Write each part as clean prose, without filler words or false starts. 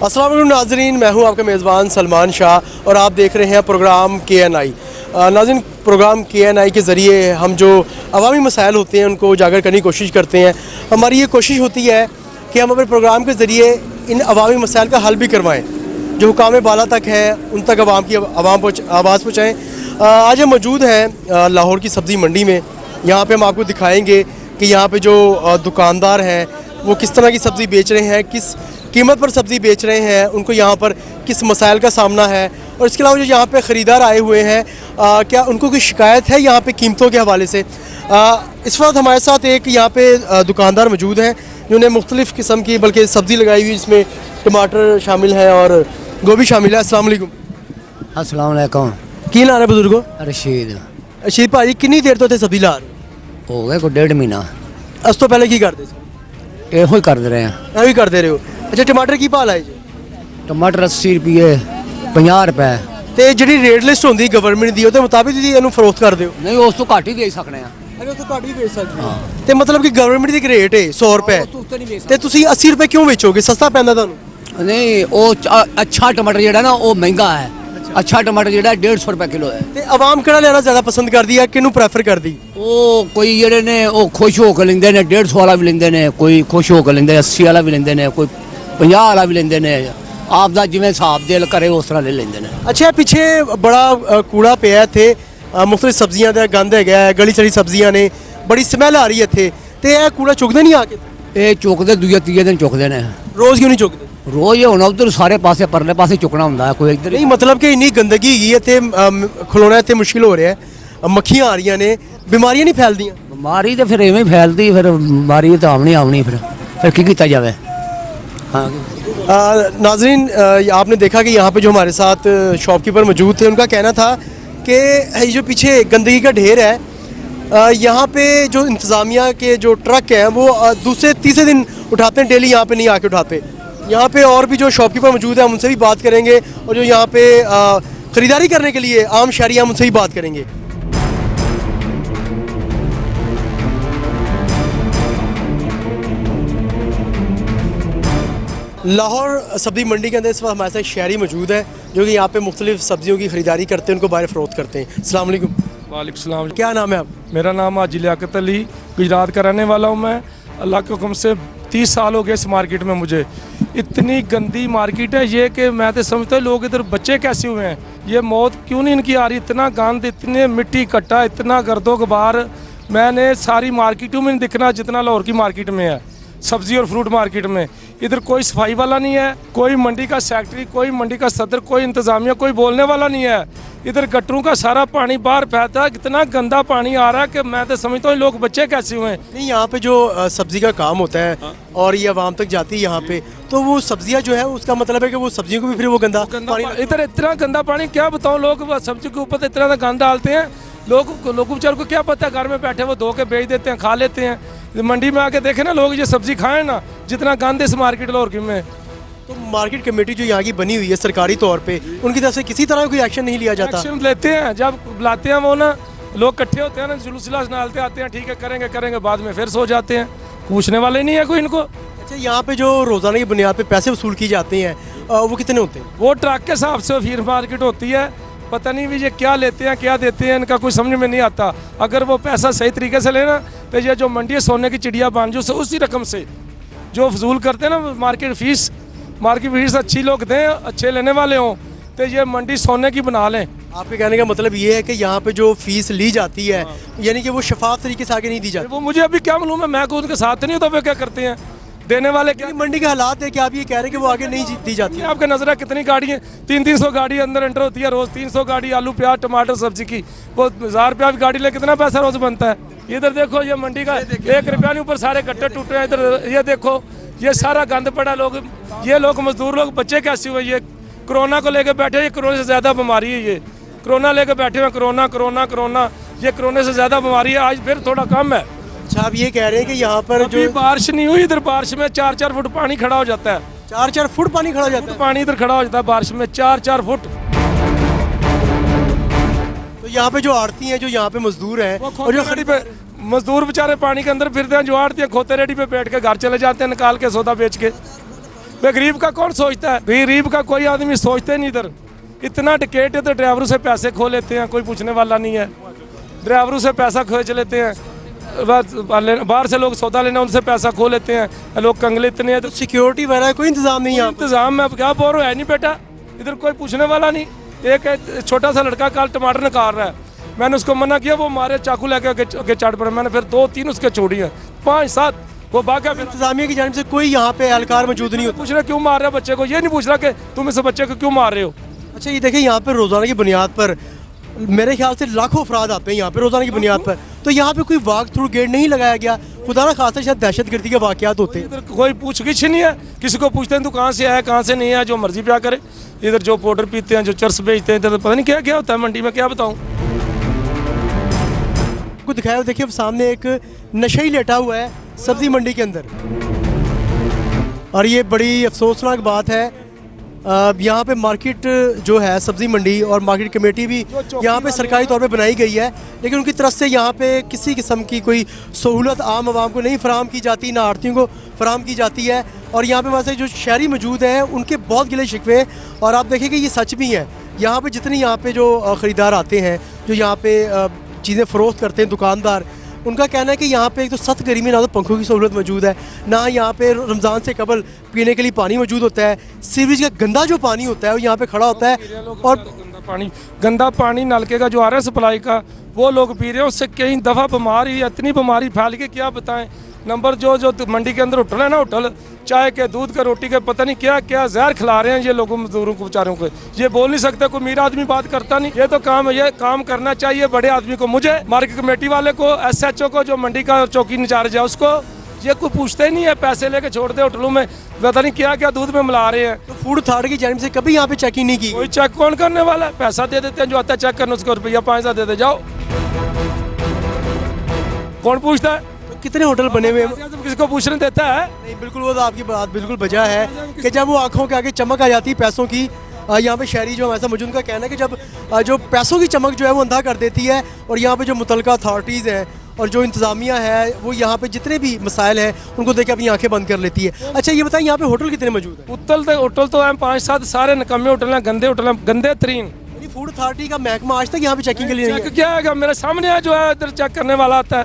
अस्सलाम वालेकुम नाज़रीन, मैं हूं आपका मेज़बान सलमान शाह और आप देख रहे हैं प्रोग्राम KNI। नाज़रीन, प्रोग्राम KNI के ज़रिए हम जो अवामी मसाइल होते हैं उनको उजागर करने की कोशिश करते हैं। हमारी ये कोशिश होती है कि हम अपने प्रोग्राम के ज़रिए इन अवामी मसाइल का हल भी करवाएँ, जो हुकाम बाला तक हैं उन तक आवाज़ पहुँचाएँ। आज हम मौजूद हैं लाहौर की सब्ज़ी मंडी में। यहाँ पे हम आपको दिखाएंगे कि यहाँ पे जो दुकानदार हैं वो किस तरह की सब्ज़ी बेच रहे हैं, किस कीमत पर सब्ज़ी बेच रहे हैं, उनको यहाँ पर किस मसाइल का सामना है। और इसके अलावा जो यहाँ पे ख़रीदार आए हुए हैं क्या उनको कोई शिकायत है यहाँ पे कीमतों के हवाले से। इस वक्त हमारे साथ एक यहाँ पे दुकानदार मौजूद हैं जिन्होंने मुख्तलिफ़ किस्म की बल्कि सब्ज़ी लगाई हुई, जिसमें टमाटर शामिल है और गोभी शामिल है। अस्सलाम वालेकुम। अस्सलाम वालेकुम। की ला रहे बुजुर्गो? रशीद भाजी कितनी देर तो थे सब्ज़ी ला रहे हो गए को 1.5 महीना। उस तो पहले की करते ਇਹੋ ਹੀ ਕਰਦੇ ਰਹੇ ਆ। भी करते रहे हो? अच्छा, टमाटर की भाव है जी? टमाटर 80 रुपये 50 रुपए। ਤੇ ਜਿਹੜੀ ਰੇਟ ਲਿਸਟ ਹੁੰਦੀ ਗਵਰਨਮੈਂਟ ਦੀ ਉਹਦੇ ਮੁਤਾਬਿਕ ਤੁਸੀਂ ਇਹਨੂੰ ਫਰੋਖਤ ਕਰਦੇ ਹੋ? ਨਹੀਂ ਉਸ ਤੋਂ ਘੱਟ ਹੀ ਵੇਚ ਸਕਣੇ ਆ। ਅਰੇ ਉਸ ਤੋਂ ਘੱਟ ਵੀ ਵੇਚ ਸਕਦੇ ਹੋ ਤੇ ਮਤਲਬ ਕਿ ਗਵਰਨਮੈਂਟ ਦੀ ਇੱਕ ਰੇਟ ਹੈ 100 ਰੁਪਏ ਉਸ ਤੋਂ ਉੱਤੇ ਨਹੀਂ ਵੇਚ ਤੇ ਤੁਸੀਂ 80 ਰੁਪਏ ਕਿਉਂ ਵੇਚੋਗੇ? ਸਸਤਾ ਪੈਂਦਾ ਤੁਹਾਨੂੰ? ਨਹੀਂ ਉਹ ਅੱਛਾ ਟਮਾਟਰ ਜਿਹੜਾ ਨਾ ਉਹ ਮਹਿੰਗਾ ਹੈ। ਅੱਛਾ ਟਮਾਟਰ ਜਿਹੜਾ 150 ਰੁਪਏ ਕਿਲੋ ਹੈ। ਤੇ ਆਵਾਮ ਕਿਹੜਾ ਲੈਣਾ ਜ਼ਿਆਦਾ ਪਸੰਦ ਕਰਦੀ ਹੈ, ਕਿਹਨੂੰ ਪ੍ਰੈਫਰ ਕਰਦੀ? ਉਹ ਕੋਈ ਜਿਹੜੇ ਨੇ ਉਹ ਖੁਸ਼ ਹੋ ਕੇ ਲੈਂਦੇ ਨੇ, 150 ਵਾਲਾ ਵੀ ਲੈਂਦੇ ਨੇ, ਕੋਈ ਖੁਸ਼ ਹੋ ਕੇ ਲੈਂਦੇ 80 ਵਾਲਾ ਵੀ ਲੈਂਦੇ ਨੇ, ਕੋਈ 50 ਵਾਲਾ ਵੀ ਲੈਂਦੇ ਨੇ। ਆਪ ਦਾ ਜਿਵੇਂ ਹਿਸਾਬ ਦਿਲ ਕਰੇ ਉਸ ਤਰ੍ਹਾਂ ਲੈ ਲੈਂਦੇ ਨੇ। ਅੱਛਾ, ਪਿੱਛੇ ਬੜਾ ਕੂੜਾ ਪਿਆ ਇੱਥੇ, ਮੁਖਤਲਿਫ ਸਬਜ਼ੀਆਂ ਦਾ ਗੰਦ ਹੈਗਾ, ਗਲੀ ਸੜੀ ਸਬਜ਼ੀਆਂ ਨੇ, ਬੜੀ ਸਮੈਲ ਆ ਰਹੀ ਹੈ ਇੱਥੇ, ਤੇ ਇਹ ਕੂੜਾ ਚੁੱਕਦੇ ਨਹੀਂ ਆ ਕੇ? ਇਹ ਚੁੱਕਦੇ ਦੂਜੇ ਤੀਜੇ ਦਿਨ ਚੁੱਕਦੇ ਨੇ। ਰੋਜ਼ ਕਿਉਂ ਨਹੀਂ ਚੁੱਕਦੇ? ਰੋਜ਼ ਹੁਣ ਉਧਰ ਸਾਰੇ ਪਾਸੇ ਪਰਲੇ ਪਾਸੇ ਚੁੱਕਣਾ ਹੁੰਦਾ, ਕੋਈ ਇੱਧਰ ਨਹੀਂ ਮਤਲਬ ਕਿ ਇੰਨੀ ਗੰਦਗੀ ਹੈਗੀ ਇੱਥੇ, ਖਲੋਣਾ ਇੱਥੇ ਮੁਸ਼ਕਿਲ ਹੋ ਰਿਹਾ ਹੈ, ਮੱਖੀਆਂ ਆ ਰਹੀਆਂ ਨੇ, ਬਿਮਾਰੀਆਂ ਨਹੀਂ ਫੈਲਦੀਆਂ? ਬਿਮਾਰੀ ਤਾਂ ਫਿਰ ਐਵੇਂ ਫੈਲਦੀ, ਫਿਰ ਬਿਮਾਰੀ ਤਾਂ ਆਉਣੀ ਫਿਰ ਕੀ ਕੀਤਾ ਜਾਵੇ। हाँ नाज़रीन, आपने देखा कि यहाँ पे जो हमारे साथ शॉपकीपर मौजूद थे, उनका कहना था कि ये जो पीछे गंदगी का ढेर है, यहाँ पे जो इंतज़ामिया के जो ट्रक हैं वो दूसरे तीसरे दिन उठाते हैं, डेली यहाँ पे नहीं आके उठाते। यहाँ पे और भी जो शॉपकीपर मौजूद हैं हम उनसे भी बात करेंगे, और जो यहाँ पे ख़रीदारी करने के लिए आम शहरी हम उनसे भी बात करेंगे। लाहौर सब्ज़ी मंडी के अंदर इस वक्त हमारे साथ शहरी मौजूद है जो कि यहाँ पे मुख्तलिफ सब्जियों की ख़रीदारी करते हैं, उनको बाहर फ़रोख्त करते हैं। अस्सलाम वालेकुम। वालेकुम सलाम। क्या नाम है आप? मेरा नाम हाजी लियाकत अली, गुजरात का रहने वाला हूँ मैं। अल्लाह के हुक्म से 30 साल हो गए इस मार्केट में। मुझे इतनी गंदी मार्केट है ये कि मैं तो समझता हूँ लोग इधर बच्चे कैसे हुए हैं, ये मौत क्यों नहीं इनकी आ रही। इतना गंद, इतने मिट्टी इकट्ठा, इतना गर्दो गुबार मैंने सारी मार्केटों में नहीं दिखना जितना लाहौर की मार्केट में है, सब्ज़ी और फ्रूट मार्केट में। इधर कोई सफाई वाला नहीं है, कोई मंडी का सेक्रेटरी, कोई मंडी का सदर, कोई इंतज़ामिया, कोई बोलने वाला नहीं है। इधर गटरों का सारा पानी बाहर फैलता है, इतना गंदा पानी आ रहा है कि मैं तो समझता हूँ लोग बच्चे कैसे हुए हैं। नहीं, यहाँ पे जो सब्ज़ी का काम होता है और ये आवाम तक जाती है यहाँ पे, तो वो सब्जियाँ जो है उसका मतलब है कि वो सब्जियों को भी फिर वो गंदा पानी, इधर इतना गंदा पानी क्या बताऊँ। लोग सब्जी के ऊपर इतना गंद डालते हैं, लोग बेचारों को क्या पता है, घर में बैठे वो धो के बेच देते हैं, खा लेते हैं। मंडी में आके देखे ना लोग ये सब्जी खाएं ना, जितना गंद इस मार्केट लाहौर में। तो मार्केट कमेटी जो यहाँ की बनी हुई है सरकारी तौर पे, उनकी तरफ से किसी तरह कोई एक्शन नहीं लिया जाता? एक्शन लेते हैं, जब बुलाते हैं वो ना लोग इकट्ठे होते हैं ना, जुलूस डालते आते हैं, ठीक है करेंगे, बाद में फिर सो जाते हैं, पूछने वाले नहीं है कोई इनको। अच्छा, यहाँ पे जो रोज़ाना की बुनियाद पे पैसे वसूल की जाते हैं वो कितने होते हैं? वो ट्रक के हिसाब से फिर मार्केट होती है, पता नहीं भी ये क्या लेते हैं क्या देते हैं, इनका कुछ समझ में नहीं आता। अगर वो पैसा सही तरीके से लेना तो ये जो मंडी है सोने की चिड़िया बांध जो उसी रकम से जो फजूल करते हैं ना मार्केट फीस अच्छी लोग दें, अच्छे लेने वाले हों, तो ये मंडी सोने की बना लें। आपके कहने का मतलब ये है कि यहाँ पे जो फीस ली जाती है यानी कि वो शफाफ तरीके से आगे नहीं दी जाती? वो मुझे अभी क्या मालूम है, मैं को उनके साथ नहीं होता, वे क्या करते हैं देने वाले क्या? मंडी के हालात है कि आप ये कह रहे हैं कि वो आगे नहीं दी जाती? आपके नजर है कितनी गाड़ी है, 300 गाड़ी अंदर एंटर होती है रोज, 300 गाड़ी आलू प्याज टमाटर सब्जी की, वो 1000 रुपया की गाड़ी ले कितना पैसा रोज बनता है। इधर देखो ये मंडी का 1 रुपया नहीं, ऊपर सारे गट्टे टूटे हैं। इधर ये देखो ये सारा गंद पड़ा, लोग ये लोग मजदूर लोग बच्चे कैसे हुए, ये कोरोना को लेकर बैठे, ये कोरोना से ज़्यादा बीमारी है, ये कोरोना लेकर बैठे हुए, कोरोना ये कोरोना से ज़्यादा बीमारी है। आज फिर थोड़ा कम है। अच्छा, आप ये कह रहे हैं कि यहाँ पर जो बारिश नहीं हुई, इधर बारिश में 4-4 फुट पानी खड़ा हो जाता है, 4-4 फुट पानी खड़ा हो जाता है? पानी इधर खड़ा हो जाता है बारिश में 4-4 फुट। तो यहाँ पे जो आड़ती हैं, जो यहाँ पे मजदूर हैं और जो खड़ी पे मजदूर बेचारे पानी के अंदर फिरते हैं, जो आड़ती हैं खोते रेडी पे बैठ के घर चले जाते हैं निकाल के सौदा बेच के। वे गरीब का कौन सोचता है? गरीब का कोई आदमी सोचते नहीं इधर। इतना टिकेट है तो ड्राइवरों से पैसे खो लेते हैं, कोई पूछने वाला नहीं है। ड्राइवरों से पैसा खर्च लेते हैं, बाहर से लोग सौदा लेना उनसे पैसा खो लेते हैं। लोग कंगले इतने हैं तो सिक्योरिटी वगैरह कोई इंतजाम नहीं है। इंतजाम में अब क्या बोल रहा है नहीं बेटा, इधर कोई पूछने वाला नहीं। एक छोटा सा लड़का कल टमाटर निकाल रहा है, मैंने उसको मना किया, वो मारे चाकू लेके आगे चढ़ पड़े। मैंने फिर 2-3 उसके छोड़ी हैं, 5-7 वो भागा। फिर इंतजामिया की जानिब से कोई यहाँ पे एहलकार मौजूद नहीं होता। पूछ रहा क्यों मार रहे हो बच्चे को, ये नहीं पूछ रहा कि तुम इस बच्चे को क्यों मार रहे हो। अच्छा ये देखिए यहाँ पे रोज़ाना की बुनियाद पर मेरे ख्याल से लाखों अफराद आते हैं यहाँ पे रोज़ाना की बुनियाद पर, तो यहाँ पे कोई वॉक थ्रू गेट नहीं लगाया गया। खुदा ना खासा शायद दहशतगर्दी के वाक़यात होते हैं। इधर कोई पूछ गिछ नहीं है, किसी को पूछते हैं तू कहाँ से आया कहाँ से नहीं है, जो मर्जी पे करे। इधर जो पाउडर पीते हैं, जो चर्स बेचते हैं, इधर पता नहीं क्या क्या होता है मंडी में, क्या बताऊँ। को दिखाया देखिए सामने एक नशा ही लेटा हुआ है सब्जी मंडी के अंदर, और ये बड़ी अफसोसनाक बात है। यहाँ पे मार्केट जो है सब्जी मंडी और मार्केट कमेटी भी यहाँ पे सरकारी तौर पे बनाई गई है, लेकिन उनकी तरफ से यहाँ पे किसी किस्म की कोई सहूलत आम आवाम को नहीं फराहम की जाती, ना आड़तियों को फराहम की जाती है। और यहाँ पे वैसे जो शहरी मौजूद हैं उनके बहुत गिले शिकवे, और आप देखें कि ये सच भी है। यहाँ पे जितने यहाँ पे जो ख़रीदार आते हैं, जो यहाँ पे चीज़ें फ़रोख्त करते हैं दुकानदार, उनका कहना है कि यहाँ पे एक तो सख्त गर्मी, ना तो पंखों की सहूलत मौजूद है, ना यहाँ पे रमज़ान से कबल पीने के लिए पानी मौजूद होता है। सीवरेज का गंदा जो पानी होता है वो यहाँ पे खड़ा होता है, और गंदा पानी नलके का जो आ रहा है सप्लाई का, वो लोग पी रहे हैं। उससे कई दफ़ा बीमारी, इतनी बीमारी फैल के क्या बताएं। नंबर जो मंडी के अंदर होटल है ना, होटल चाय के, दूध के, रोटी के, पता नहीं क्या क्या जहर खिला रहे हैं ये लोगों मजदूरों को, बेचारों को। ये बोल नहीं सकते, कोई मीरा आदमी बात करता नहीं। ये तो काम है, ये काम करना चाहिए बड़े आदमी को, मुझे, मार्केट कमेटी वाले को, SHO को, जो मंडी का चौकी इंचार्ज है उसको। ये कोई पूछते ही नहीं है, पैसे लेके छोड़ दे होटलों में, पता नहीं क्या क्या दूध में मिला रहे हैं। तो फूड अथॉरिटी की जानिब से कभी यहाँ पे चेकिंग नहीं की। कोई चेक कौन करने वाला है? पैसा दे देते हैं, जो आता है चेक करने उसको रुपया 5,000 दे दे जाओ। कौन पूछता है? कितने होटल बने हुए हैं? किसी को पूछने देता है? नहीं, बिल्कुल वो तो आपकी बात बिल्कुल बजा है कि जब वो आंखों के आगे चमक आ जाती है पैसों की, यहाँ पे शहरी जो हमारे मौजूद का कहना है कि जब जो पैसों की चमक जो है वो अंधा कर देती है, और यहाँ पे जो मुतलका अथॉरिटीज़ हैं और जो इंतज़ामिया है वो यहाँ पे जितने भी मसाइल हैं उनको देख के अपनी आंखें बंद कर लेती है। अच्छा ये बताइए यहाँ पे होटल कितने मौजूद हैं? होटल तो हैं 5-7, सारे नकम्मे होटल हैं, गंदे होटल हैं, गंदे तरीन। फूड अथॉरिटी का महकमा आज तक यहाँ पे चेकिंग के लिए नहीं क्या है? मेरे सामने है जो है इधर चेक करने वाला आता है।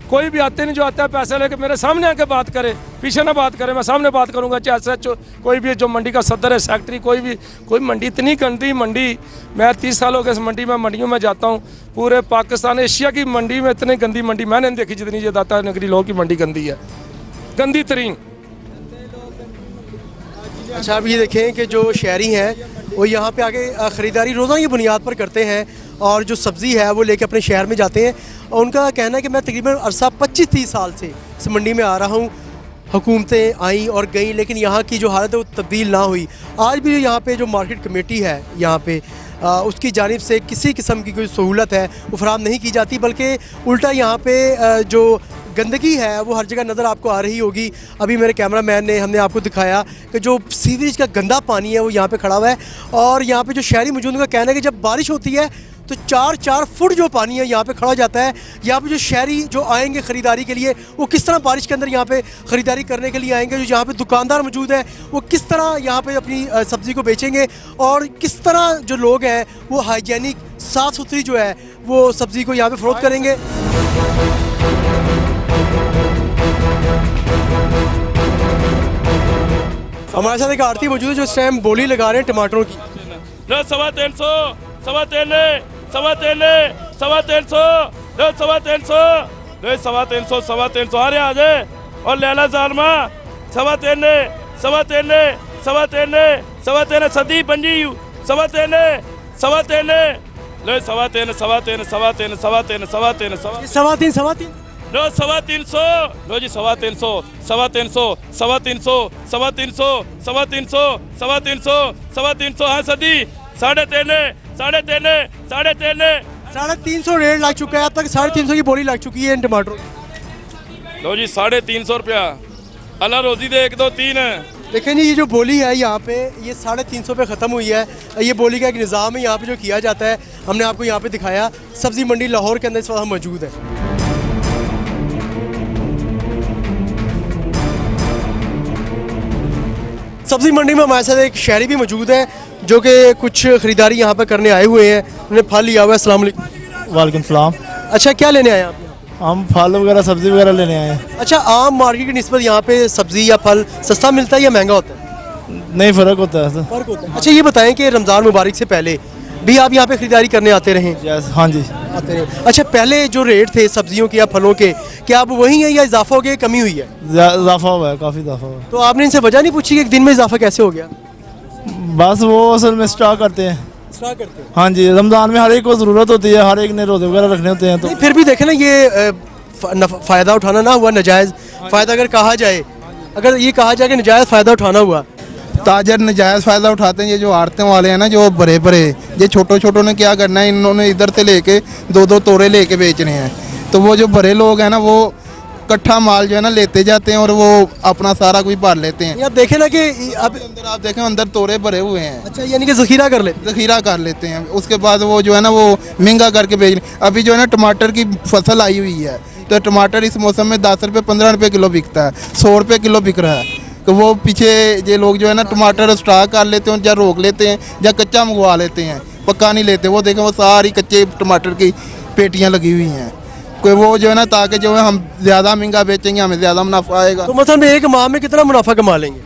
कोई भी आते नहीं, जो आता है पैसे लेके मेरे सामने आके बात करे, पीछे ना बात करे, मैं सामने बात करूंगा। चाहे SHO कोई भी, जो मंडी का सदर है, सेक्रेटरी, कोई भी, कोई मंडी इतनी गंदी मंडी। मैं 30 साल हो गए इस मंडी में, मंडियों में जाता हूँ। पूरे पाकिस्तान, एशिया की मंडी में इतनी गंदी मंडी मैंने नहीं देखी जितनी ये दाता नगरी लोगों की मंडी गंदी है, गंदी तरीन। अच्छा आप ये देखें कि जो शहरी हैं वो यहाँ पे आके ख़रीदारी रोज़ाना की बुनियाद पर करते हैं, और जो सब्ज़ी है वो लेके अपने शहर में जाते हैं। और उनका कहना है कि मैं तकरीबन अरसा 25-30 साल से इस मंडी में आ रहा हूँ, हुकूमतें आई और गई, लेकिन यहाँ की जो हालत है वो तब्दील ना हुई। आज भी यहाँ पे जो मार्केट कमेटी है यहाँ पे उसकी जानिब से किसी किस्म की कोई सहूलत है वो फराहम नहीं की जाती, बल्कि उल्टा यहाँ पे जो गंदगी है वो हर जगह नज़र आपको आ रही होगी। अभी मेरे कैमरामैन ने हमने आपको दिखाया कि जो सीवरेज का गंदा पानी है वो यहाँ पे खड़ा हुआ है, और यहाँ पे जो शहरी मौजूद का कहना है कि जब बारिश होती है तो 4-4 फुट जो पानी है यहाँ पे खड़ा हो जाता है। यहाँ पे जो शहरी जो आएंगे ख़रीदारी के लिए, वो किस तरह बारिश के अंदर यहाँ पे ख़रीदारी करने के लिए आएंगे, जो यहाँ पे दुकानदार मौजूद है वो किस तरह यहाँ पे अपनी सब्ज़ी को बेचेंगे, और किस तरह जो लोग हैं वो हाइजीनिक साफ़ सुथरी जो है वो सब्ज़ी को यहाँ पे फ़रोख्त करेंगे। हमारे साथ एक आरती मौजूद है जो इस टाइम बोली लगा रहे हैं टमाटरों की। 350, 350, 350 आ रहे आ जाए, और लैला जालमा 350 सदी पंजी 350 लो 350 लो 350 लो जी 350 हाँ सदी 350 350 रेट लग चुका है, अब तक 350 की बोली लग चुकी है इन टमाटरों। लो जी 350 रुपया, अल्लाह रोजी दे 1 2 3। देखें जी ये जो बोली है यहाँ पे ये 350 पे ख़त्म हुई है। ये बोली का एक निज़ाम है यहाँ पे जो किया जाता है, हमने आपको यहाँ पे दिखाया। सब्ज़ी मंडी लाहौर के अंदर इस वक्त मौजूद है। सब्जी मंडी में हमारे साथ एक शहरी भी मौजूद है जो कि कुछ ख़रीदारी यहाँ पर करने आए हुए हैं। उन्होंने फल लिया हुआ है। अस्सलाम वालेकुम। वालेकुम सलाम। अच्छा, क्या लेने आए आप? हम फल वगैरह सब्जी वगैरह लेने आए हैं। अच्छा, आम मार्केट की निस्बत यहाँ पे सब्जी या फल सस्ता मिलता है या महंगा होता है? नहीं, फ़र्क होता है। फर्क होता है। अच्छा, ये बताएं कि रमज़ान मुबारक से पहले भी आप यहाँ पे खरीदारी करने आते रहे? यस, हाँ जी। आते रहे। अच्छा, पहले जो रेट थे सब्जियों के या फलों के, क्या अब वही है या इजाफा हो गया, कमी हुई है? इजाफा हुआ है, काफ़ी इजाफा हुआ है। तो आपने इनसे वजह नहीं पूछी कि एक दिन में इजाफा कैसे हो गया? बस वो असल में स्टॉक करते हैं। स्टॉक करते हैं। हाँ जी, रमज़ान में हर एक को ज़रूरत होती है, हर एक ने रोज़े वगैरह रखने होते हैं। तो नहीं, फिर भी देखें ना, ये फ़ायदा उठाना ना हुआ नाजायज़ फ़ायदा। अगर कहा जाए, अगर ये कहा जाए कि नाजायज़ फ़ायदा उठाना हुआ, ताजर नजायज़ फ़ायदा उठाते हैं। ये जो आड़तें वाले हैं ना, जो बड़े बड़े, ये छोटों छोटों ने क्या करना है, इन्होंने इधर से लेके दो दो तोड़े लेके बेच रहे हैं। तो वो जो बड़े लोग हैं ना, वो इकट्ठा माल जो है ना लेते जाते हैं और वो अपना सारा कुछ भर लेते हैं। ये आप देखें ना कि अब अंदर आप देखें, अंदर तोड़े भरे हुए हैं। अच्छा, यानी कि ज़ख़ीरा कर ले। ज़ख़ीरा कर लेते हैं, उसके बाद वो जो है ना वो महंगा करके बेच रहे। अभी जो है ना टमाटर की फसल आई हुई है, तो टमाटर इस मौसम में 10 रुपये 15 रुपये किलो बिकता है, 100 रुपये किलो बिक रहा है। तो वो पीछे ये लोग जो है ना टमाटर स्टॉक कर लेते हैं, या रोक लेते हैं या कच्चा मंगवा लेते हैं, पक्का नहीं लेते। वो देखें, वो सारी कच्चे टमाटर की पेटियाँ लगी हुई हैं। कोई वो जो है ना, ताकि जो है हम ज़्यादा महंगा बेचेंगे, हमें ज़्यादा मुनाफा आएगा। तो मतलब एक माह में कितना मुनाफा कमा लेंगे?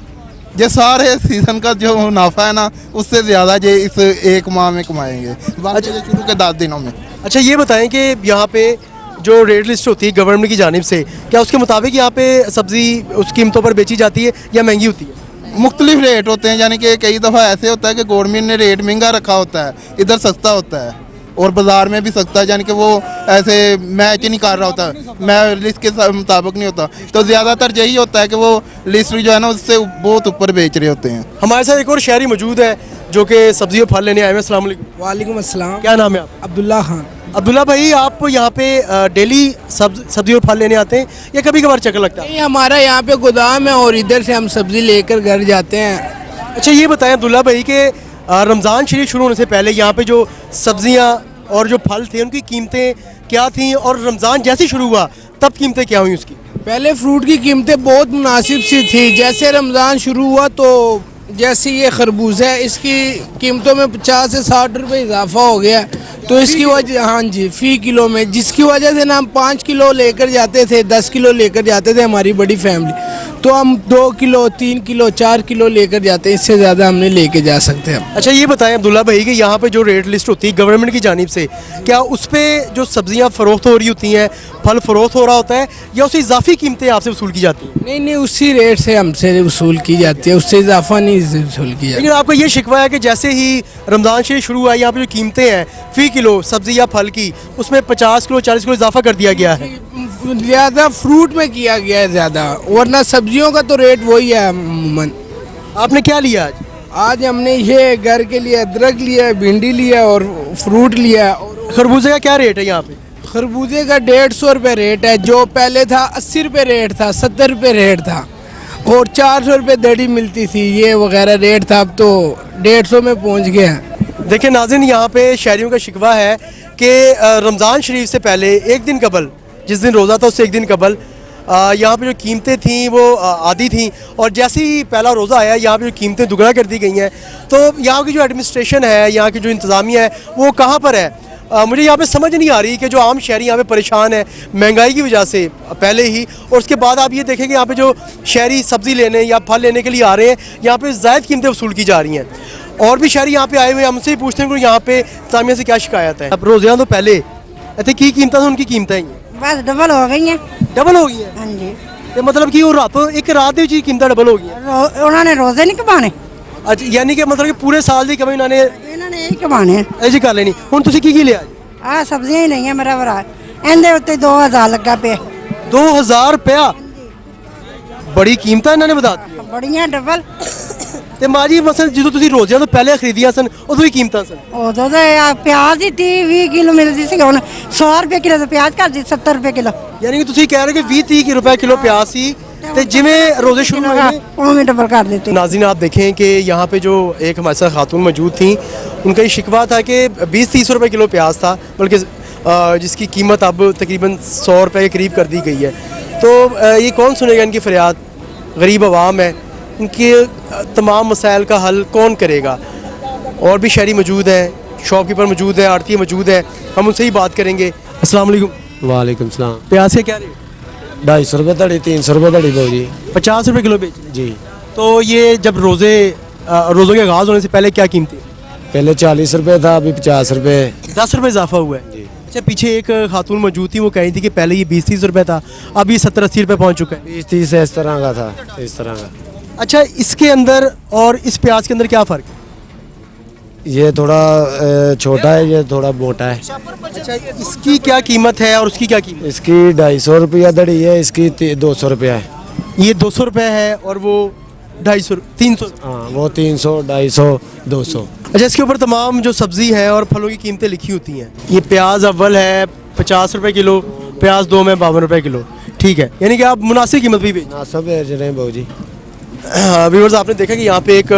ये सारे सीज़न का जो मुनाफा है ना, उससे ज़्यादा ये इस एक माह में कमाएंगे, बाकी ये शुरू के 10 दिनों में। अच्छा, ये बताएं कि यहाँ पे जो रेट लिस्ट होती है गवर्नमेंट की जानिब से, क्या उसके मुताबिक यहाँ पे सब्ज़ी उस कीमतों पर बेची जाती है या महंगी होती है? मुख्तलिफ रेट होते हैं, यानी कि कई दफ़ा ऐसे होता है कि गवर्नमेंट ने रेट महंगा रखा होता है, इधर सस्ता होता है, और बाज़ार में भी सस्ता है, यानी कि वो ऐसे मैच नहीं कर रहा होता, मैं लिस्ट के मुताबिक नहीं होता। तो ज़्यादातर यही होता है कि वो लिस्ट जो है ना, उससे बहुत ऊपर बेच रहे होते हैं। हमारे साथ एक और शहरी मौजूद है जो कि सब्ज़ी और फल लेने आए हैं। अस्सलाम वालेकुम। वालेकुम अस्सलाम। क्या नाम है आप? अब्दुल्ला खान। अब्दुल्ला भाई, आप यहाँ पे डेली सब्ज़ी और फल लेने आते हैं या कभी कभार चक्कर लगता है? नहीं, हमारा यहाँ पे गोदाम है और इधर से हम सब्ज़ी लेकर घर जाते हैं। अच्छा, ये बताएं अब्दुल्ला भाई कि रमज़ान शरीफ शुरू होने से पहले यहाँ पे जो सब्ज़ियाँ और जो फल थे उनकी कीमतें क्या थीं, और रमज़ान जैसे ही शुरू हुआ तब कीमतें क्या हुई उसकी? पहले फ्रूट की कीमतें बहुत मुनासिब सी थी। जैसे रमज़ान शुरू हुआ तो जैसे ये खरबूजा है, इसकी कीमतों में 50 से 60 रुपये इजाफा हो गया। तो इसकी वजह, हाँ जी, फ़ी किलो में, जिसकी वजह से ना हम 5 किलो लेकर जाते थे, 10 किलो लेकर जाते थे, हमारी बड़ी फैमिली, तो हम 2 किलो 3 किलो 4 किलो लेकर जाते हैं, इससे ज़्यादा हम नहीं लेके जा सकते हम। अच्छा, ये बताएं अब्दुल्ला भाई कि यहाँ पे जो रेट लिस्ट होती है गवर्नमेंट की जानिब से, क्या उस पर जो सब्जियाँ फ़रोख्त हो रही होती हैं, फल फ़रोख्त हो रहा होता है, या उससे इजाफी कीमतें आपसे वसूल की जाती हैं? नहीं नहीं, उसी रेट से हमसे वसूल की जाती है, उससे इजाफा नहीं वसूल की जाती। लेकिन आपका ये शिकवा है कि जैसे ही रमज़ान शरीफ शुरू हुआ, यहाँ पे जो कीमतें हैं फ़ी किलो सब्ज़ी या फल की, उसमें 50 किलो 40 किलो इजाफा कर दिया गया है। ज़्यादा फ्रूट में किया गया है ज़्यादा, वरना सब्जियों का तो रेट वही है अमूमन। आपने क्या लिया आज? आज हमने ये घर के लिए अदरक लिया, भिंडी लिया और फ्रूट लिया। और खरबूजे का क्या रेट है यहाँ पे? खरबूजे का 150 रुपये रेट है, जो पहले था 80 रुपये रेट था, 70 रुपये रेट था, और 400 रुपये दड़ी मिलती थी, ये वगैरह रेट था, अब तो 150 में पहुँच गया है। देखिए नाज़रीन, यहाँ पे शहरियों का शिकवा है कि रमज़ान शरीफ से पहले एक दिन कबल, जिस दिन रोज़ा था उससे एक दिन कबल, यहाँ पे जो कीमतें थीं वो आधी थीं, और जैसे ही पहला रोज़ा आया यहाँ पे जो कीमतें दुगना कर दी गई हैं। तो यहाँ की जो एडमिनिस्ट्रेशन है, यहाँ की जो इंतज़ामिया है, वो कहाँ पर है? मुझे यहाँ पे समझ नहीं आ रही कि जो आम शहरी यहाँ पे परेशान है महंगाई की वजह से पहले ही, और उसके बाद आप ये देखें कि यहाँ पे जो शहरी सब्ज़ी लेने या फल लेने के लिए आ रहे हैं, यहाँ पे ज़ायद कीमतें वसूल की जा रही हैं। और भी शहरी यहाँ पे आए हुए हैं, हमसे ही पूछते हैं कि यहाँ पे इंतज़ामिया से क्या शिकायत है। अब रोज़ा तो पहले इतने की कीमत उनकी कीमतें ही बस डबल हो गई हैं। डबल हो गई है? हाँ जी, तो मतलब कि वो रातों एक रात की कीमत डबल हो गई है। उन्होंने रोजे नहीं कमाने, अच्छा, यानी कि मतलब कि पूरे साल की कमाई उन्होंने इन्होंने यही कमाने ऐसी कर लेनी। हुण तुसीं की लिया? आ सब्जियां ही नहीं है मेरा भरा, इनके उत्ते 2000 लगा पे। 2000 रुपया? बड़ी कीमत इन्होंने बता दी बड़ियां डबल। ਤੇ ਮਾਂ ਜੀ ਮਸਲ ਜਦੋਂ ਤੁਸੀਂ ਰੋਜ਼ਿਆਂ ਤੋਂ ਪਹਿਲੇ ਖਰੀਦੀਆਂ ਸਨ ਉਦੋਂ ਹੀ ਕੀਮਤਾਂ ਸਨ? ਉਦੋਂ ਤਾਂ ਪਿਆਜ਼ ਹੀ 30-20 ਕਿਲੋ ਮਿਲਦੀ ਸੀ, ਹੁਣ 100 ਰੁਪਏ ਕਿਲੋ ਦਾ ਪਿਆਜ਼ ਕਰ ਦਿੱਤੀ 70 ਰੁਪਏ ਕਿਲੋ। यानी कि ਤੁਸੀਂ ਕਹਿ ਰਹੇ हो कि 20-30 रुपए किलो प्याज सी ਤੇ ਜਿਵੇਂ रोजे शुरू हुए उन्होंने डबल कर देते। नाज़रीन, आप देखें कि यहाँ पे जो एक हमारे साथ खातून मौजूद थी, उनका ये शिकवा था कि 20-30 रुपए किलो प्याज था, बल्कि जिसकी कीमत अब तकरीबन 100 रुपए के करीब कर दी गई है। तो ये कौन सुनेगा इनकी फरियाद? गरीब आवाम है, इनके तमाम मसाइल का हल कौन करेगा? और भी शहरी मौजूद हैं, शॉपकीपर मौजूद है, आड़ती मौजूद है, हम उनसे ही बात करेंगे। अस्सलाम वालेकुम। वालेकुम सलाम। प्याज के क्या रेट? 250 रुपये धड़ी, 300 रुपये धड़ी दो जी। 50 रुपये किलो बेच रहे हैं। जी तो ये जब रोज़ों के आगाज़ होने से पहले क्या कीमती? पहले 40 रुपये था, अभी 50 रुपये। 10 रुपये इजाफा हुआ है। अच्छा, पीछे एक खातून मौजूद थी, वो कही थी कि पहले ये 20-30 रुपये था, अब ये 70-80 रुपये पहुंच चुका है। 20-30 इस तरह का था, इस तरह का। अच्छा, इसके अंदर और इस प्याज के अंदर क्या फ़र्क है? ये थोड़ा छोटा है, ये थोड़ा मोटा है। अच्छा, इसकी क्या कीमत है और उसकी क्या कीमत? इसकी 250 रुपया धड़ी है, इसकी 200 रुपया है। ये 200 रुपये है और वो 250, 300। हाँ, वो 300, 250, 200। अच्छा, इसके ऊपर तमाम जो सब्ज़ी है और फलों की कीमतें लिखी होती हैं। ये प्याज अव्वल है 50 रुपये किलो, प्याज 2 में 52 रुपये किलो। ठीक है, यानी कि आप मुनासिब कीमत भी बेच। ना सब बेच रहे हैं बहू जी। व्यूअर्स, आपने देखा कि यहाँ पे एक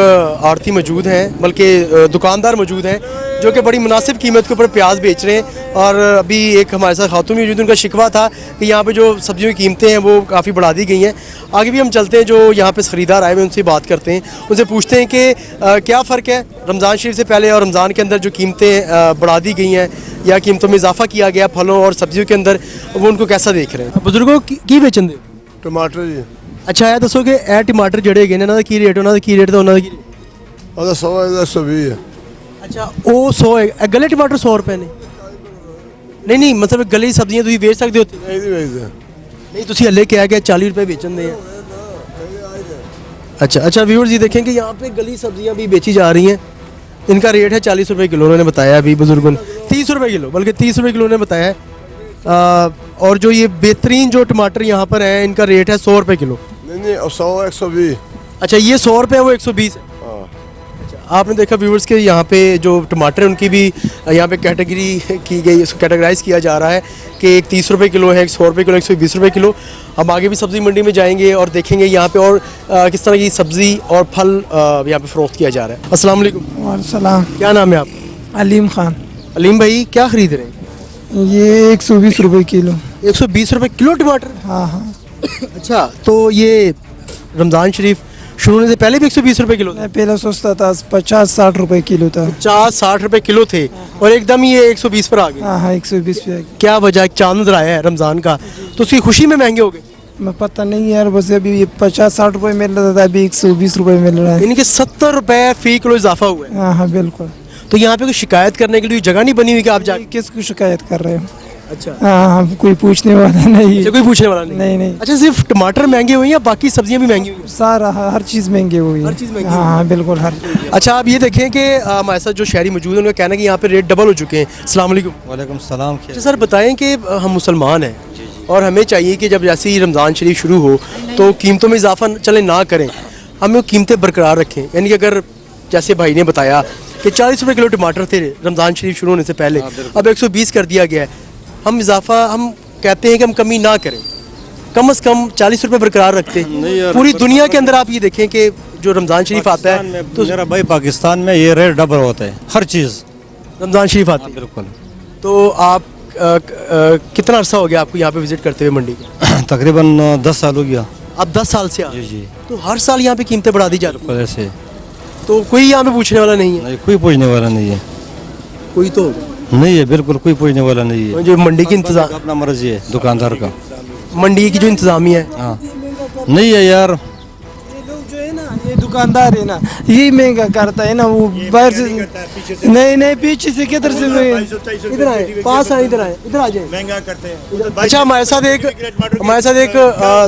आड़ती मौजूद हैं, बल्कि दुकानदार मौजूद हैं जो कि बड़ी मुनासिब कीमत के ऊपर प्याज बेच रहे हैं। और अभी एक हमारे साथ खातून मौजूद, उनका शिकवा था कि यहाँ पे जो सब्जियों की कीमतें हैं वो काफ़ी बढ़ा दी गई हैं। आगे भी हम चलते हैं, जो यहाँ पे ख़रीदार आए हुए उनसे बात करते हैं, उनसे पूछते हैं कि क्या फ़र्क है रमज़ान शरीफ से पहले और रमज़ान के अंदर जो कीमतें बढ़ा दी गई हैं या कीमतों में इजाफा किया गया फलों और सब्जियों के अंदर, वो उनको कैसा देख रहे हैं। बुजुर्गों की बेचन दे टमाटर जी। अच्छा, है दसो कि ए टमाटर जड़े गए ना की रेट, उन्होंने की रेट तो उन्होंने की 100 120 है। अच्छा, वो 100 है। गले टमाटर 100 रुपए ने? नहीं, मतलब गली सब्जियां तुम बेच सकते हो? नहीं बेचते। नहीं, तुम हल्ले क्या गया 40 रुपए बेचन दे हैं। अच्छा व्यूअर्स, ये देखें कि यहाँ पे गली सब्जियां भी बेची जा रही हैं। इनका रेट है 40 रुपए किलो, उन्होंने बताया अभी बुजुर्गों ने। 30 रुपए किलो, बल्कि 30 रुपए किलो ने बताया है। और जो ये बेहतरीन जो टमाटर यहाँ पर हैं, इनका रेट है 100 रुपए किलो। नहीं 100 120। अच्छा, ये 100 रुपये है, वो 120 है। आपने देखा व्यूअर्स के यहाँ पे जो टमाटर है उनकी भी यहाँ पे कैटेगरी की गई, इसको कैटेगराइज किया जा रहा है कि एक 30 रुपये किलो है, एक 100 रुपये किलो, 120 रुपये किलो। हम आगे भी सब्ज़ी मंडी में जाएंगे और देखेंगे यहाँ पे और किस तरह की सब्ज़ी और फल यहाँ पे फ़रोख्त किया जा रहा है। अस्सलाम वालेकुम। वालेकुम। क्या नाम है आप? अलीम खान। अलीम भाई, क्या ख़रीद रहे हैं? ये 120 रुपये किलो। 120 रुपये किलो टमाटर? हाँ। अच्छा, तो ये रमज़ान शरीफ शुरू होने से पहले भी 120 रुपये किलो था? पहले सस्ता था, 50-60 रुपये किलो था। 50-60 रुपये किलो थे और एकदम ये 120 पर आ गए। हाँ, 120 पे। क्या वजह? एक चांद नजर आया है रमज़ान का, तो उसकी खुशी में महंगे हो गए? मैं पता नहीं यार, बस अभी 50-60 रुपये मिल रहा था, अभी 120 रुपये मिल रहा है। यानी कि 70 रुपये फी किलो इजाफा हुआ है। हाँ, बिल्कुल। तो यहाँ पे कोई शिकायत करने के लिए जगह नहीं बनी हुई कि आप जा? किसकी शिकायत कर रहे हो? अच्छा, हाँ, कोई पूछने वाला नहीं। कोई पूछने वाला नहीं? नहीं। अच्छा, सिर्फ टमाटर महंगे हुए हैं या बाकी सब्जियां भी महंगी हुई हैं? सारा हर चीज़ महंगी हुई है। हर चीज़ महंगी हाँ, बिल्कुल हर। अच्छा, आप ये देखें कि हमारे साथ जो शहरी मौजूद हैं, उनका कहना है कि यहाँ पे रेट डबल हो चुके हैं। अस्सलाम वालेकुम। वालेकुम सलाम। अच्छा सर, बताएं कि हम मुसलमान हैं और हमें चाहिए कि जब जैसे ही रमज़ान शरीफ शुरू हो तो कीमतों में इजाफा चले ना करें, हमें वो कीमतें बरकरार रखें। यानी कि अगर जैसे भाई ने बताया कि 40 रुपये किलो टमाटर थे रमज़ान शरीफ शुरू होने से पहले, अब 120 कर दिया गया है। हम इजाफा, हम कहते हैं कि हम कमी ना करें, कम से कम 40 रुपये बरकरार रखते हैं। पूरी दुनिया के अंदर आप ये देखें कि जो रमज़ान शरीफ आता है तो मेरा भाई पाकिस्तान में ये रेट डबल होता है, हर चीज़ रमज़ान शरीफ आती है। बिल्कुल। तो आप कितना अरसा हो गया आपको यहाँ पे विजिट करते हुए मंडी के? तकरीबन 10 साल हो गया। आप 10 साल से आ रहे हैं? जी। तो हर साल यहाँ पे कीमतें बढ़ा दी जाती हैं? ऐसे तो कोई यहाँ पे पूछने वाला नहीं है? नहीं, कोई पूछने वाला नहीं है। कोई तो नहीं है, बिल्कुल कोई पूछने वाला नहीं है। जो मंडी की इंतजाम, अपना मर्जी है दुकानदार का। मंडी की जो इंतजामिया है, हाँ, नहीं है यार। जो है ना, ये दुकानदार है ना, यही महंगा करता है ना, वो बाहर से नहीं पीछे से किधर से इधर आए, पास आए, इधर आ जाए। महंगा करते हैं। अच्छा, हमारे साथ एक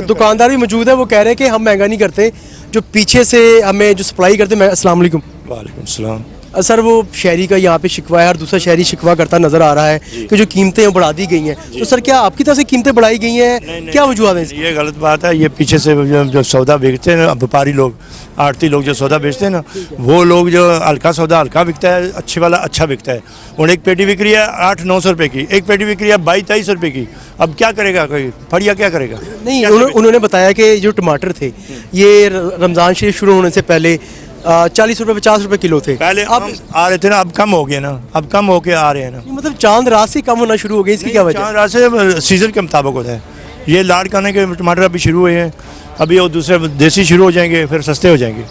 दुकानदार भी मौजूद है, वो कह रहे हैं कि हम महंगा नहीं करते, जो पीछे से हमें जो सप्लाई करते हैं। अस्सलाम वालेकुम। वालेकुम सलाम। सर, वो शहरी का यहाँ पे शिकवा है और दूसरा शहरी शिकवा करता नजर आ रहा है कि जो कीमतें हैं बढ़ा दी गई हैं। तो सर, क्या आपकी तरफ से कीमतें बढ़ाई गई हैं? क्या वजूहत है इसकी? ये गलत बात है। ये पीछे से जो सौदा बेचते हैं ना, व्यापारी लोग, आड़ती लोग जो सौदा बेचते हैं ना, वो लोग जो हल्का सौदा हल्का बिकता है, अच्छे वाला अच्छा बिकता है। और एक पेटी बिक रही है 800-900 रुपये की, एक पेटी बिक रही है 2200-2300 रुपये की। अब क्या करेगा कोई फड़िया, क्या करेगा? नहीं, उन्होंने बताया कि जो टमाटर थे ये रमज़ान शरीफ शुरू होने से पहले 40 रुपये 50 रुपये किलो थे। पहले अब आ रहे थे ना, अब कम हो गए ना, अब कम होके आ रहे हैं ना। मतलब चांद रात से कम होना शुरू हो गई, इसकी क्या वजह? चांद रात से सीजन के मुताबिक होता है। ये लाड़ खाने के टमाटर अभी शुरू हुए हैं, अभी वो दूसरे देसी शुरू हो जाएंगे, फिर सस्ते हो जाएंगे।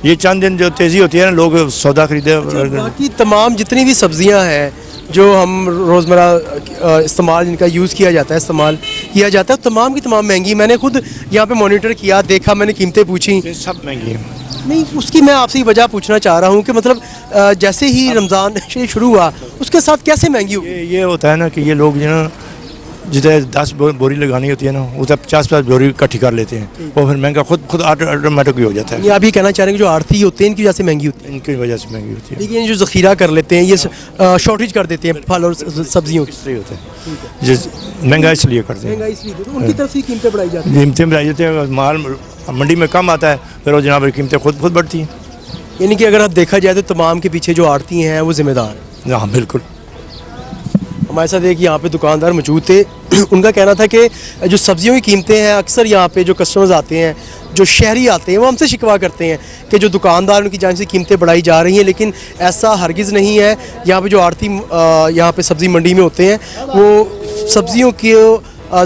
ये चंद दिन जो तेज़ी होती है ना, लोग सौदा खरीदे। बाकी तमाम जितनी भी सब्जियां हैं जो हम रोज़मर्रा इस्तेमाल जिनका यूज़ किया जाता है, इस्तेमाल किया जाता है, तमाम की तमाम महंगी। मैंने खुद यहाँ पे मॉनिटर किया, देखा, मैंने कीमतें पूछी, सब महंगी है। नहीं उसकी मैं आपसे वजह पूछना चाह रहा हूँ कि मतलब जैसे ही रमज़ान शरीफ शुरू हुआ उसके साथ कैसे महंगी हुई? ये होता है ना कि ये लोग जो ना जितने 10 बोरी लगानी होती है ना, उसे 50 बोरी इकट्ठी कर लेते हैं, वो फिर महंगा खुद ऑटोमेटिक ही हो जाता है। ये आप ये कहना चाह रहे हैं कि जो आड़ती होते हैं इनकी वजह से महंगी होती है? इनकी वजह से महंगी होती है। लेकिन जो ज़ख़ीरा कर लेते हैं ये शॉर्टेज कर देते हैं फल और सब्जियों की, इसलिए होता है जिस महंगा इसलिए करते हैं, महंगाई इसलिए तो उनकी तरफ से कीमतें बढ़ाई जाती हैं। कीमतें बढ़ाई जाती हैं, माल मंडी में कम आता है, फिर वो जनाब कीमतें खुद बढ़ती हैं। यानी कि अगर आप देखा जाए तो तमाम के पीछे जो आड़ती हैं वो ज़िम्मेदार हैं। हाँ बिल्कुल। हमारे साथ एक यहाँ पे दुकानदार मौजूद थे, उनका कहना था कि जो सब्जियों की कीमतें हैं, अक्सर यहाँ पे जो कस्टमर्स आते हैं, जो शहरी आते हैं, वो हमसे शिकवा करते हैं कि जो दुकानदार उनकी जानिब से कीमतें बढ़ाई जा रही हैं, लेकिन ऐसा हरगिज़ नहीं है। यहाँ पे जो आड़ती यहाँ पे सब्ज़ी मंडी में होते हैं वो सब्जियों के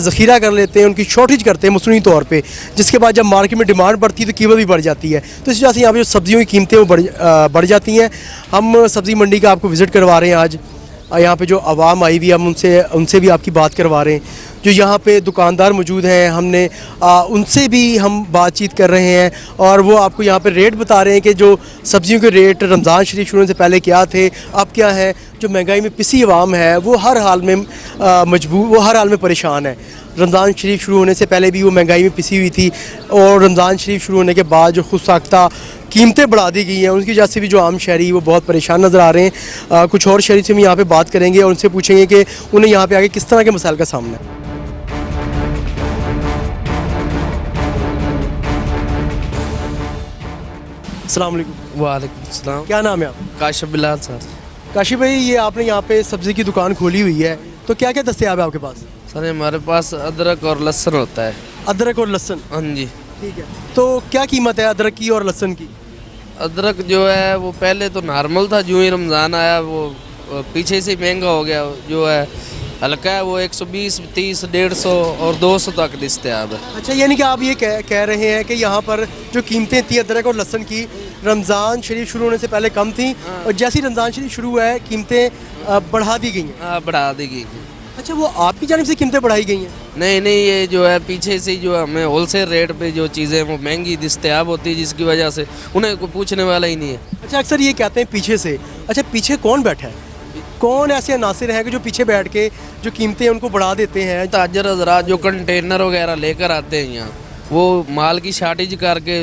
ज़ख़ीरा कर लेते हैं, उनकी शॉर्टेज करते हैं मसनूई तौर पे, जिसके बाद जब मार्केट में डिमांड बढ़ती है तो कीमत भी बढ़ जाती है। तो इस वजह से यहाँ पे जो सब्जियों की कीमतें वो बढ़ जाती हैं। हम सब्ज़ी मंडी का आपको विज़िट करवा रहे हैं आज। यहाँ पे जो आवाम आई हुई है, हम उनसे भी आपकी बात करवा रहे हैं। जो यहाँ पे दुकानदार मौजूद हैं, हमने उनसे भी हम बातचीत कर रहे हैं और वो आपको यहाँ पे रेट बता रहे हैं कि जो सब्जियों के रेट रमज़ान शरीफ शुरू होने से पहले क्या थे, अब क्या है। जो महंगाई में पिसी आवाम है वो हर हाल में वो हर हाल में परेशान है। रमज़ान शरीफ शुरू होने से पहले भी वो महंगाई में पिसी हुई थी और रमज़ान शरीफ शुरू होने के बाद जो खुद साख्ता कीमतें बढ़ा दी गई हैं उनकी वजह से भी जो आम शहरी वो बहुत परेशान नज़र आ रहे हैं। कुछ और शहरी से हम यहाँ पे बात करेंगे और उनसे पूछेंगे कि उन्हें यहाँ पे आगे किस तरह के मसाइल का सामना है। अस्सलाम वालेकुम। वालेकुम सलाम। क्या नाम है आप? काशिफ बिलाल सर। काशिफ भाई, ये आपने यहाँ पे सब्ज़ी की दुकान खोली हुई है, तो क्या क्या दस्तयाब है आपके पास? सर हमारे पास अदरक और लहसुन होता है। अदरक और लहसुन? हाँ जी। ठीक है, तो क्या कीमत है अदरक की और लहसुन की? अदरक जो है वो पहले तो नॉर्मल था, जो ही रमज़ान आया वो पीछे से महंगा हो गया। जो है हल्का है वो 120, 30, 150 और 200 तक दस्तयाब है। अच्छा, यानी कि आप ये कह रहे हैं कि यहाँ पर जो कीमतें थी अदरक और लहसुन की रमज़ान शरीफ शुरू होने से पहले कम थी और जैसे ही रमज़ान शरीफ शुरू हुआ है कीमतें बढ़ा दी गई हैं? हाँ, बढ़ा दी गई। अच्छा, वो आपकी जानिब से कीमतें बढ़ाई गई हैं? नहीं, ये जो है पीछे से जो हमें होलसेल रेट पे जो चीज़ें वो महंगी दस्तयाब होती है, जिसकी वजह से उन्हें कोई पूछने वाला ही नहीं है। अच्छा, अक्सर ये कहते हैं पीछे से। अच्छा, पीछे कौन बैठा है? कौन ऐसे अनासिर हैं कि जो पीछे बैठ के जो कीमतें उनको बढ़ा देते हैं? ताजर हजरात जो कंटेनर वगैरह लेकर आते हैं यहाँ, वो माल की शार्टेज करके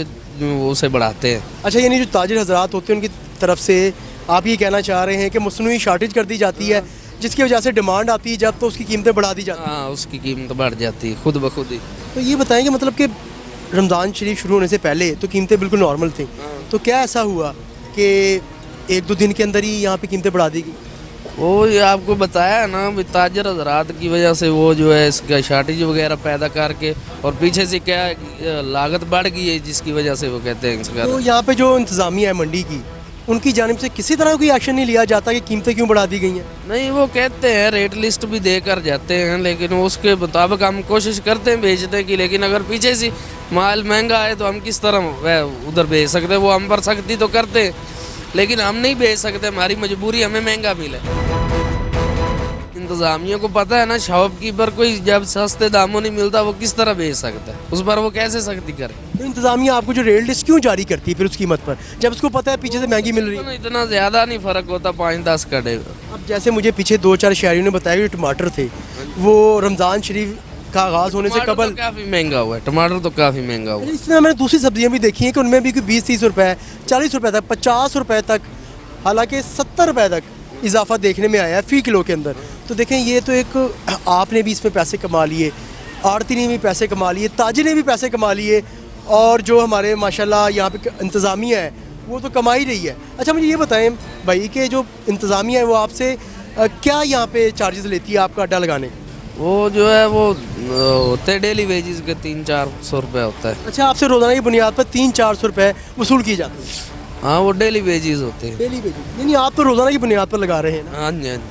उसे बढ़ाते हैं। अच्छा, यानी जो ताजिर हजरात होते हैं उनकी तरफ से आप ये कहना चाह रहे हैं कि मसनूई शार्टेज कर दी जाती है, जिसकी वजह से डिमांड आती है जब तो उसकी कीमतें बढ़ा दी जाती हैं? हाँ, उसकी कीमत बढ़ जाती है खुद ब खुद ही। तो ये बताएंगे मतलब कि रमज़ान शरीफ शुरू होने से पहले तो कीमतें बिल्कुल नॉर्मल थी, तो क्या ऐसा हुआ कि 1-2 दिन के अंदर ही यहाँ पे कीमतें बढ़ा दी गई? वो ये आपको बताया है ना, ताजर हजरात की वजह से वो जो है इसका शार्टेज वगैरह पैदा करके और पीछे से क्या लागत बढ़ गई है, जिसकी वजह से वो कहते हैं इसका। तो यहाँ पे जो इंतज़ामिया है मंडी की, उनकी जानिब से किसी तरह कोई एक्शन नहीं लिया जाता कि कीमतें क्यों बढ़ा दी गई हैं? नहीं, वो कहते हैं रेट लिस्ट भी देकर जाते हैं, लेकिन उसके मुताबिक हम कोशिश करते हैं बेचने की, लेकिन अगर पीछे से माल महंगा है तो हम किस तरह वह उधर बेच सकते हैं। वो हम पर सख्ती तो करते हैं लेकिन हम नहीं बेच सकते, हमारी मजबूरी, हमें महंगा मिले। इंतज़ामिया को पता है ना, शॉपकीपर कोई जब सस्ते दामों नहीं मिलता वो किस तरह बेच सकता है, उस पर वो कैसे सख्ती करे। तो इंतज़ामिया आपको जो रेट लिस्ट क्यों जारी करती है फिर उस कीमत पर, जब उसको पता है पीछे से महंगी मिल रही है? इतना ज़्यादा नहीं फ़र्क होता, 5-10 का। अब जैसे मुझे पीछे 2-4 शहरियों ने बताया कि टमाटर थे वो रमज़ान शरीफ का आगाज़ होने से कबल तो काफ़ी महंगा हुआ है, टमाटर तो काफ़ी महंगा हुआ है। इसमें मैंने दूसरी सब्जियां भी देखी हैं कि उनमें भी 20-30 रुपए, 40 रुपए तक, 50 रुपए तक, हालांकि 70 रुपए तक इजाफा देखने में आया है फ़ी किलो के अंदर। तो देखें, ये तो एक आपने भी इसमें पैसे कमा लिए, आड़ती ने भी पैसे कमा लिए, ताजिर ने भी पैसे कमा लिए और जो हमारे माशाल्लाह यहाँ पे इंतज़ामिया है वो तो कमा ही रही है। अच्छा, मुझे ये बताएं भाई कि जो इंतज़ामिया है वो आपसे क्या यहाँ पे चार्जेस लेती है आपका अड्डा लगाने? वो जो है वो होते डेली वेजेस के 300-400 रुपये होता है। अच्छा, आपसे रोज़ाना की बुनियाद पर 300-400 रुपये वसूल की जाती है? हाँ, वो डेली वेजेस होते हैं। डेली वेजेस, यानी आप तो रोज़ाना की बुनियाद पर लगा रहे हैं ना? हाँ जी, हाँ जी।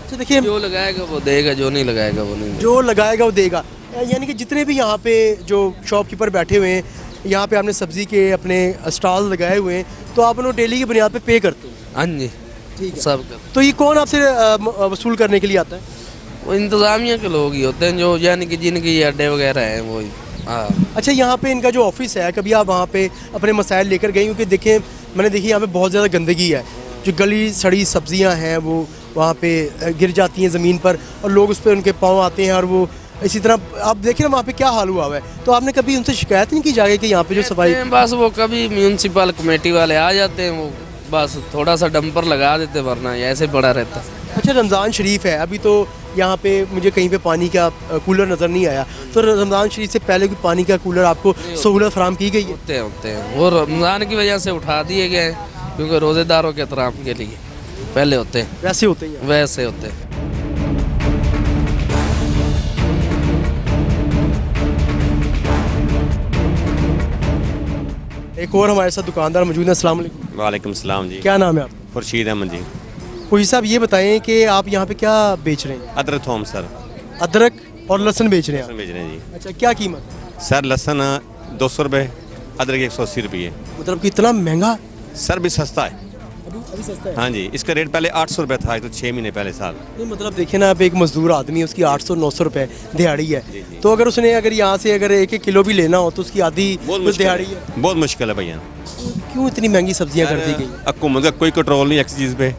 अच्छा, देखिए, जो लगाएगा वो देगा, जो नहीं लगाएगा वो नहीं देगा। जो लगाएगा वो देगा। यानी कि जितने भी यहाँ पे जो शॉपकीपर बैठे हुए हैं, यहाँ पे आपने सब्ज़ी के अपने स्टॉल लगाए हुए हैं, तो आप उन्हें डेली की बुनियाद पे पे करते हैं? हाँ जी, ठीक है। सब तो ये कौन आपसे वसूल करने के लिए आता है? वो इंतज़ामिया के लोग ही होते हैं, जो यानी कि जिनकी ये अड्डे वगैरह हैं वो ही। हाँ, अच्छा, यहाँ पे इनका जो ऑफिस है, कभी आप वहाँ पे अपने मसाइल लेकर गए? क्योंकि देखें, मैंने देखी यहाँ पे बहुत ज़्यादा गंदगी है, जो गली सड़ी सब्जियाँ हैं वो वहाँ पे गिर जाती हैं ज़मीन पर और लोग उस पर उनके पाँव आते हैं, और वो इसी तरह आप देखें ना वहाँ पे क्या हाल हुआ हुआ है। तो आपने कभी उनसे शिकायत नहीं की जाके कि यहाँ पे जो सफाई? बस वो कभी म्यूनसिपल कमेटी वाले आ जाते हैं, वो बस थोड़ा सा डंपर लगा देते, वरना ऐसे पड़ा रहता। अच्छा, रमज़ान शरीफ है, अभी तो यहाँ पे मुझे कहीं पे पानी का कूलर नज़र नहीं आया, तो रमज़ान शरीफ से पहले कोई पानी का कूलर आपको सहूलत फराम की गई है? होते हैं वो रमज़ान की वजह से उठा दिए गए हैं, क्योंकि रोज़ेदारों के एहतराम के लिए पहले होते हैं। वैसे होते हैं? वैसे होते हैं। एक और हमारे साथ दुकानदार मौजूद है। अस्सलाम वालेकुम। वालेकुम सलाम जी। क्या नाम है आप? खुर्शीद अहमद जी। कोई साहब ये बताएं कि आप यहाँ पे क्या बेच रहे हैं? अदरक थोम सर। अदरक और लहसुन बेच रहे हैं आप? लहसुन बेच रहे हैं जी। अच्छा, क्या कीमत? सर लहसुन 200 रुपये, अदरक 180 रुपये। मतलब कितना महंगा? सर भी सस्ता है। अभी सस्ता है? हाँ जी, इसका रेट पहले 800 रुपये था, तो 6 महीने पहले साल। नहीं, मतलब देखिए ना, आप एक मजदूर आदमी है, उसकी 800-900 रुपए दिहाड़ी है, तो अगर उसने अगर यहाँ से अगर 1-1 किलो भी लेना हो तो उसकी आधी दिहाड़ी है। बहुत मुश्किल है भैया। क्यों इतनी महंगी सब्जियाँ कर दी गई? हुकूमत का कोई कंट्रोल नहीं है किसी चीज़ पे।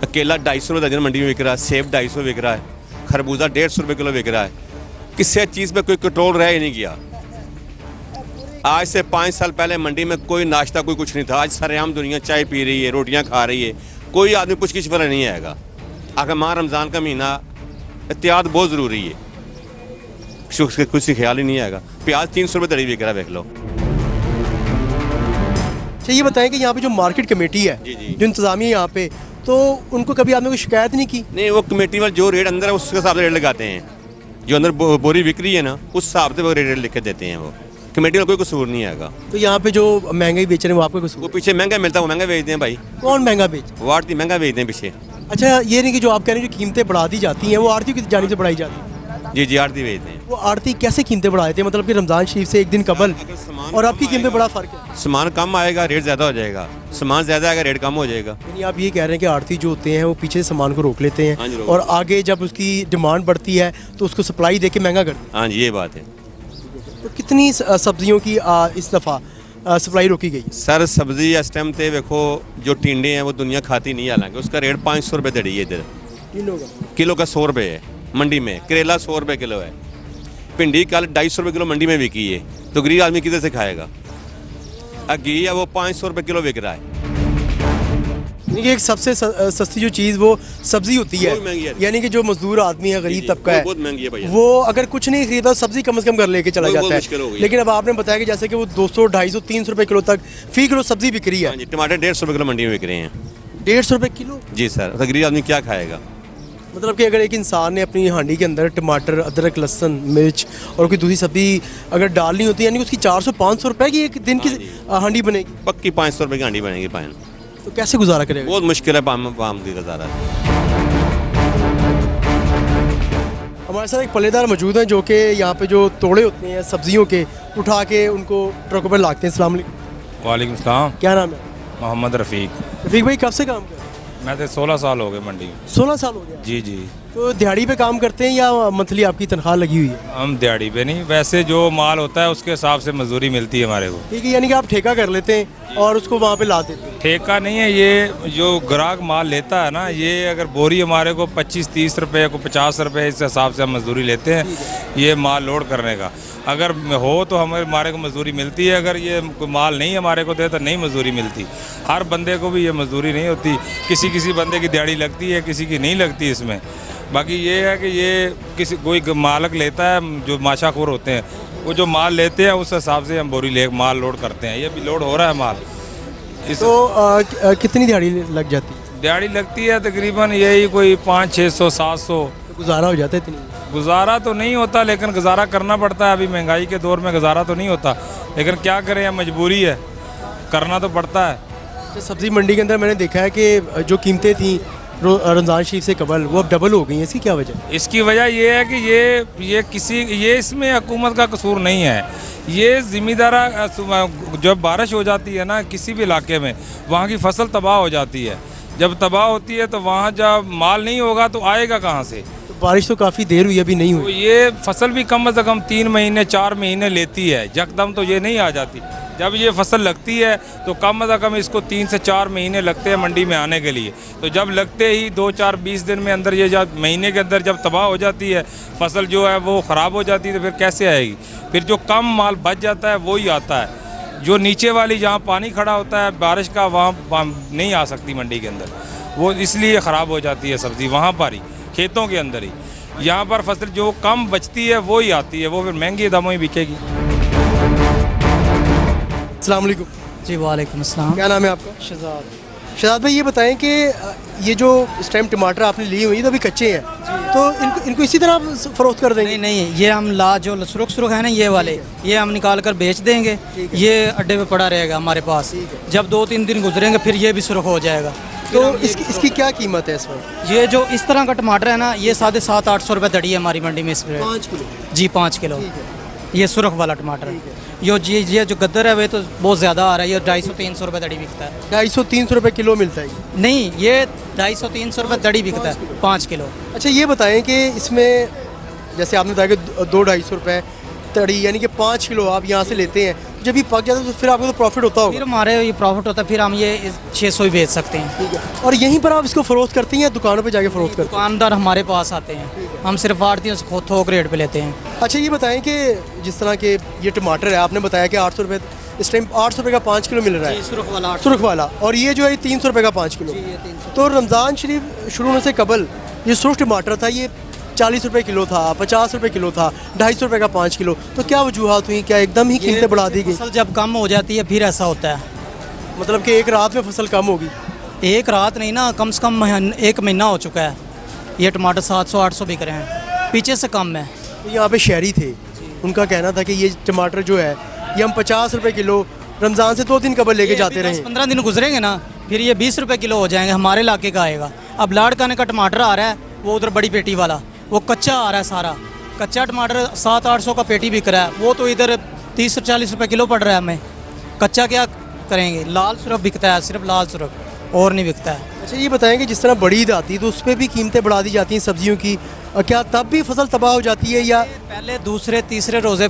अकेला 250 रुपये दर्जन मंडी में बिक रहा है, सेब 250 बिक रहा है, खरबूजा 150 रुपये किलो बिक रहा है। किसी चीज़ पे कोई कंट्रोल रह ही नहीं गया। आज से 5 साल पहले मंडी में कोई नाश्ता कोई कुछ नहीं था, आज सरेआम दुनिया चाय पी रही है, रोटियां खा रही है, कोई आदमी कुछ किस वाला नहीं आएगा। आखिर माह रमज़ान का महीना, एहतियात बहुत ज़रूरी है, कुछ ख्याल ही नहीं आएगा। प्याज 300 रुपये दड़ी बिक रहा है, देख लो। अच्छा, ये बताएं कि यहाँ पे जो मार्केट कमेटी है, जो इंतज़ामिया यहाँ पे, तो उनको कभी आपने कोई शिकायत नहीं की? नहीं, वो कमेटी वाले जो रेट अंदर है उसके हिसाब से रेट लगाते हैं, जो अंदर बोरी बिक रही है ना उस हिसाब से वो रेट लिख के देते हैं। वो कमेटी में कोई कसूर नहीं आएगा। तो यहाँ पे जो महंगाई बेच रहे हैं वो आपको कसूर? वो पीछे महंगा मिलता है, वो महंगा बेचते हैं भाई। कौन महंगा बेच? वो आड़ती महंगा बेचते हैं पीछे। अच्छा, ये नहीं कि जो आप कह रहे हैं जो कीमतें बढ़ा दी जाती हैं वो आड़ती की जानिब से बढ़ाई जाती है? जी जी, आड़ती बेचते हैं। वो आड़ती कैसे कीमतें बढ़ाए थे? मतलब कि रमज़ान शरीफ से एक दिन कबल और आपकी कीमतें बड़ा फ़र्क है। सामान कम आएगा, रेट ज़्यादा हो जाएगा, सामान ज़्यादा आएगा, रेट कम हो जाएगा। यानी आप ये कह रहे हैं कि आड़ती जो होते हैं वो पीछे सामान को रोक लेते हाँ जी, हैं रोक और आगे जब उसकी डिमांड बढ़ती है तो उसको सप्लाई दे के महंगा कर देते हाँ जी, ये बात है। हैं। तो कितनी सब्जियों की इस दफ़ा सप्लाई रोकी गई? सर सब्जी इस टाइम पे देखो, जो टिंडे हैं वो दुनिया खाती नहीं, हालांकि उसका रेट 500 रुपये दड़ी है इधर। किलो का 100 रुपये है मंडी में। करेला 100 रुपये किलो है। भिंडी कल 250 रुपये किलो मंडी में बिकी है, तो गरीब आदमी किधर से खाएगा? घी है वो 500 रुपये किलो बिक रहा है। यानी कि एक सबसे सस्ती जो चीज़ वो सब्जी होती है, बहुत महंगी है। यानी कि जो मजदूर आदमी है, गरीब तबका है, बहुत महंगी है भैया। वो अगर कुछ नहीं खरीदा सब्जी कम से कम घर लेके चला बहुत जाता मुश्किल हो है। गई। लेकिन अब आपने बताया कि जैसे कि वो 200, 250, 300 रुपये किलो तक फी किलो सब्जी बिक रही है। हाँ जी, टमाटर 150 रुपये किलो मंडी में बिक रहे हैं। 150 रुपये किलो? जी सर, तो गरीब आदमी क्या खाएगा? मतलब कि अगर एक इंसान ने अपनी हांडी के अंदर टमाटर, अदरक, लहसुन, मिर्च और कोई दूसरी सब्जी अगर डालनी होती है, यानी उसकी 400-500 रुपये की एक दिन की हांडी बनेगी? पक्की 500 रुपये की हांडी बनेगी पान। तो कैसे गुजारा करेगा? बहुत मुश्किल है पाम की गुजारा। हमारे साथ एक पल्लेदार मौजूद हैं जो कि यहाँ पे जो तोड़े होते हैं सब्जियों के, उठा के उनको ट्रकों पर लाते हैं। अस्सलाम वालेकुम। वालेकुम सलाम। क्या नाम है? मोहम्मद रफ़ीक। रफीक भाई, कब से काम कर रहे हैं? मैं तो 16 साल हो गए मंडी में। 16 साल हो गया? जी जी। तो दिहाड़ी पे काम करते हैं या मंथली आपकी तनख्वाह लगी हुई है? हम दिहाड़ी पे नहीं, वैसे जो माल होता है उसके हिसाब से मजदूरी मिलती है हमारे को। ठीक है, यानी कि आप ठेका कर लेते हैं और उसको वहाँ पे ला देते हैं? ठेका नहीं है, ये जो ग्राहक माल लेता है ना, ये अगर बोरी हमारे को 25-30 रुपये को 50 रुपये इस हिसाब से हम मजदूरी लेते हैं ये माल लोड करने का। अगर हो तो हमारे को मजदूरी मिलती है, अगर ये माल नहीं हमारे को दे तो नहीं मजदूरी मिलती। हर बंदे को भी ये मजदूरी नहीं होती, किसी बंदे की दिहाड़ी लगती है, किसी की नहीं लगती इसमें। बाकी ये है कि ये किसी कोई मालक लेता है, जो माशाखोर होते हैं वो जो माल लेते हैं उस हिसाब से हम बोरी ले माल लोड करते हैं। ये भी लोड हो रहा है माल। तो कितनी दिहाड़ी लग जाती है? दिहाड़ी लगती है तकरीबन यही कोई 500-600-700। तो गुजारा हो जाता है इतनी? गुजारा तो नहीं होता, लेकिन गुजारा करना पड़ता है। अभी महंगाई के दौर में गुजारा तो नहीं होता, लेकिन क्या करें, मजबूरी है, करना तो पड़ता है। सब्ज़ी मंडी के अंदर मैंने देखा है कि जो कीमतें थी रमज़ान शरीफ से कबल वो अब डबल हो गई हैं, इसकी क्या वजह है? इसकी वजह ये है कि ये इसमें हुकूमत का कसूर नहीं है। ये ज़िम्मेदारा जब बारिश हो जाती है ना किसी भी इलाके में, वहाँ की फसल तबाह हो जाती है। जब तबाह होती है तो वहाँ जब माल नहीं होगा तो आएगा कहाँ से? तो बारिश तो काफ़ी देर हुई, अभी नहीं तो हुई। ये फसल भी कम से कम 3 महीने 4 महीने लेती है, यकदम तो ये नहीं आ जाती। जब ये फसल लगती है तो कम से कम इसको 3 से 4 महीने लगते हैं मंडी में आने के लिए। तो जब लगते ही 2-4-20 दिन में अंदर ये जब महीने के अंदर जब तबाह हो जाती है फसल जो है वो ख़राब हो जाती है, तो फिर कैसे आएगी? फिर जो कम माल बच जाता है वही आता है। जो नीचे वाली जहाँ पानी खड़ा होता है बारिश का, वहाँ नहीं आ सकती मंडी के अंदर, वो इसलिए ख़राब हो जाती है सब्ज़ी वहाँ पर ही, खेतों के अंदर ही। यहाँ पर फसल जो कम बचती है वो ही आती है, वो फिर महंगे दामों में बिकेगी। अस्सलाम वालेकुम। जी वालेकुम अस्सलाम। क्या नाम है आपका? शहजाद भाई, ये बताएं कि ये जो इस टाइम टमाटर आपने लिए हुए हैं, ये तो अभी कच्चे हैं, तो इनको इसी तरह आप फ़रोख्त कर देंगे? नहीं, ये हम जो सुरख है ना ये वाले, ये हम निकाल कर बेच देंगे। ये अड्डे पे पड़ा रहेगा हमारे पास। जब 2-3 दिन गुजरेंगे फिर ये भी सुरख हो जाएगा। तो इसकी क्या कीमत है इस वक्त? ये जो इस तरह का टमाटर है ना, ये 750-800 रुपये दड़ी है हमारी मंडी में इस पर। 5 किलो? जी 5 किलो। ये सुरख वाला टमाटर। ये जो गद्दर है वे तो बहुत ज़्यादा आ रहा है, ये 250-300 रुपये दड़ी बिकता है। 250-300 रुपये किलो मिलता है? नहीं, ये 250-300 रुपये दड़ी बिकता है 5 किलो। अच्छा, ये बताएं कि इसमें जैसे आपने बताया कि 200-250 रुपये तड़ी, यानी कि 5 किलो आप यहाँ से लेते हैं, जब ये पक जाता है तो फिर आपको तो प्रॉफिट होता होगा? फिर हमारे ये प्रॉफिट होता है, फिर हम ये 600 ही बेच सकते हैं। ठीक है। और यहीं पर आप इसको फ़रोख्त करती हैं या दुकानों पे जाके फ़रोख्त करते हैं? दुकानदार हमारे पास आते हैं, हम सिर्फ आड़तियों से थोक रेट पे लेते हैं। अच्छा, ये बताएं कि जिस तरह के ये टमाटर है, आपने बताया कि 800 रुपये इस टाइम 800 रुपये का 5 किलो मिल रहा है, सुरख वाला, और ये जो है 300 रुपये का 5 किलो। तो रमज़ान शरीफ शुरू होने से कबल ये सुरख टमाटर था, ये 40 रुपये किलो था, 50 रुपये किलो था, 250 रुपये का 5 किलो। तो क्या वजूहत हुई, क्या एकदम ही कीमतें बढ़ा दी गई? फसल जब कम हो जाती है फिर ऐसा होता है। मतलब कि एक रात में फसल कम होगी? एक रात नहीं ना, कम से कम 1 महीना हो चुका है। ये टमाटर 700-800 बिक रहे हैं, पीछे से कम है। तो यहाँ पे शहरी थे, उनका कहना था कि ये टमाटर जो है ये हम 50 रुपये किलो रमज़ान से 2 दिन कबल लेके जाते रहे। 15 दिन गुजरेंगे ना फिर ये 20 रुपये किलो हो जाएंगे, हमारे इलाके का आएगा। अब लाड़काने का टमाटर आ रहा है, वो उधर बड़ी पेटी वाला, वो कच्चा आ रहा है सारा। कच्चा टमाटर 700-800 का पेटी बिक रहा है, वो तो इधर 30 से 40 रुपये किलो पड़ रहा है हमें। कच्चा क्या करेंगे? लाल सुरख बिकता है, सिर्फ लाल सुरख, और नहीं बिकता है। अच्छा, ये बताएं कि जिस तरह बड़ी ईद आती है तो उस पर भी कीमतें बढ़ा दी जाती हैं सब्जियों की, और क्या तब भी फसल तबाह हो जाती है या? पहले दूसरे तीसरे रोज़े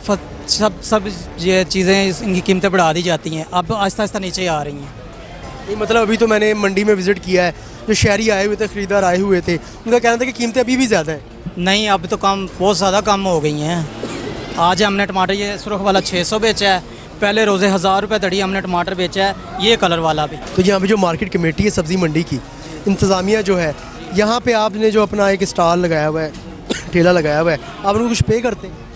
सब ये चीज़ें इनकी कीमतें बढ़ा दी जाती हैं, अब आहिस्ता आहिस्ता नीचे आ रही हैं। नहीं, मतलब अभी तो मैंने मंडी में विज़िट किया है, जो शहरी आए हुए थे, ख़रीदार आए हुए थे, उनका कहना था कि कीमतें अभी भी ज़्यादा हैं। नहीं, अब तो कम, बहुत ज़्यादा कम हो गई हैं। आज हमने टमाटर ये सुरख वाला 600 बेचा है, पहले रोज़े 1000 रुपये दड़ी हमने टमाटर बेचा है, ये कलर वाला भी। तो यहाँ पे जो मार्केट कमेटी है सब्ज़ी मंडी की, इंतज़ामिया जो है, यहाँ पे आपने जो अपना एक स्टॉल लगाया हुआ है, ठेला लगाया हुआ है, आप उनको कुछ पे करते हैं?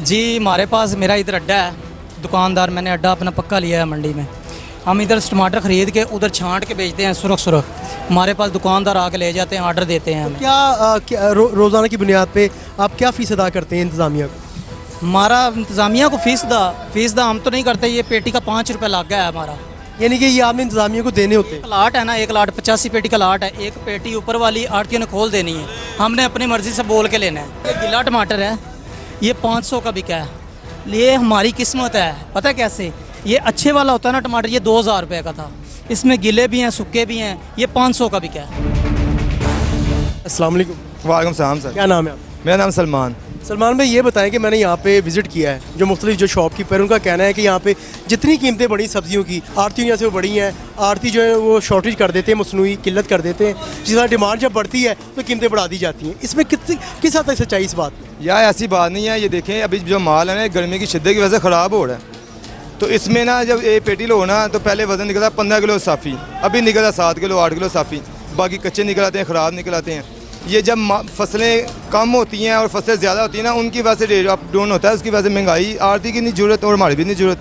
जी, हमारे पास मेरा इधर अड्डा है, दुकानदार, मैंने अड्डा अपना पक्का लिया है मंडी में। हम इधर से टमाटर ख़रीद के उधर छांट के बेचते हैं सुरख। हमारे पास दुकानदार आके ले जाते हैं, ऑर्डर देते हैं हमें। क्या रोज़ाना की बुनियाद पे आप क्या फ़ीस अदा करते हैं इंतज़ामिया को? हमारा इंतज़ामिया को फ़ीसदा हम तो नहीं करते, ये पेटी का 5 रुपये लग गया है हमारा। यानी कि ये आपने इंतज़ामिया को देने होते हैं? लाट है ना, एक लाट 85 पेटी का लाट है, एक पेटी ऊपर वाली आड़तियों ने खोल देनी है, हमने अपनी मर्ज़ी से बोल के लेना है। ये गिला टमाटर है, ये 500 का बिका है, ये हमारी किस्मत है। पता है कैसे? ये अच्छे वाला होता है ना टमाटर, ये 2000 रुपये का था, इसमें गिले भी हैं, सूखे भी हैं, ये 500 का बिका है। अस्सलाम वालेकुम। वालेकुम सलाम सर। क्या नाम है आपका? मेरा नाम सलमान। सलमान भाई, ये बताएं कि मैंने यहाँ पे विज़िट किया है, जो मुख्तलिफ जो शॉपकीपर, उनका कहना है कि यहाँ पे जितनी कीमतें बढ़ी सब्जियों की, आड़तियों से वो बढ़ी हैं, आड़ती जो है वो शॉर्टेज कर देते हैं, मसनूई किल्लत कर देते हैं, जिस तरह डिमांड जब बढ़ती है तो कीमतें बढ़ा दी जाती हैं। इसमें किस हद तक सच्चाई इस बात में? यार ऐसी बात नहीं है, ये देखें अभी जो माल है ना गर्मी की शिद्दत की वजह से ख़राब हो रहा है, तो इसमें ना जब ये पेटी लो ना तो पहले वज़न निकला 15 किलो साफ़ी, अभी निकला 7 किलो 8 किलो साफ़ी, बाकी कच्चे निकल आते हैं, ख़राब निकल आते हैं। ये जब फसलें कम होती हैं और फसलें ज़्यादा होती हैं ना, उनकी वजह से रेट अप डाउन होता है, उसकी वजह से महंगाई आरती की नहीं ज़रूरत और हमारी भी नहीं ज़रूरत,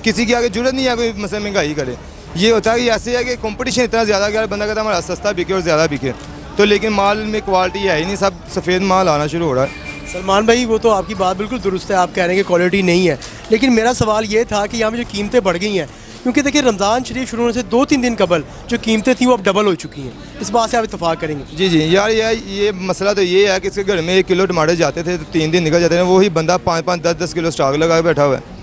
किसी की आगे ज़रूरत नहीं है कोई मतलब महंगाई करे। ये होता है कि ऐसे है कि कंपटीशन इतना ज़्यादा कि बंदा कहता है हमारा सस्ता बिके और ज़्यादा बिके, तो लेकिन माल में क्वालिटी है ही नहीं, सब सफ़ेद माल आना शुरू हो रहा है। सलमान भाई, वो तो आपकी बात बिल्कुल दुरुस्त है, आप कह रहे हैं कि क्वालिटी नहीं है, लेकिन मेरा सवाल ये था कि यहाँ पे जो कीमतें बढ़ गई हैं, क्योंकि देखिए रमज़ान शरीफ शुरू होने से 2-3 दिन कबल जो कीमतें थी वो अब डबल हो चुकी हैं, इस बात से आप इत्तेफाक करेंगे? जी जी यार ये मसला तो ये है कि इसके घर में 1 किलो टमाटर जाते थे तो 3 दिन निकल जाते हैं, वही बंदा 5-5 10-10 किलो स्टॉक लगा के बैठा हुआ है।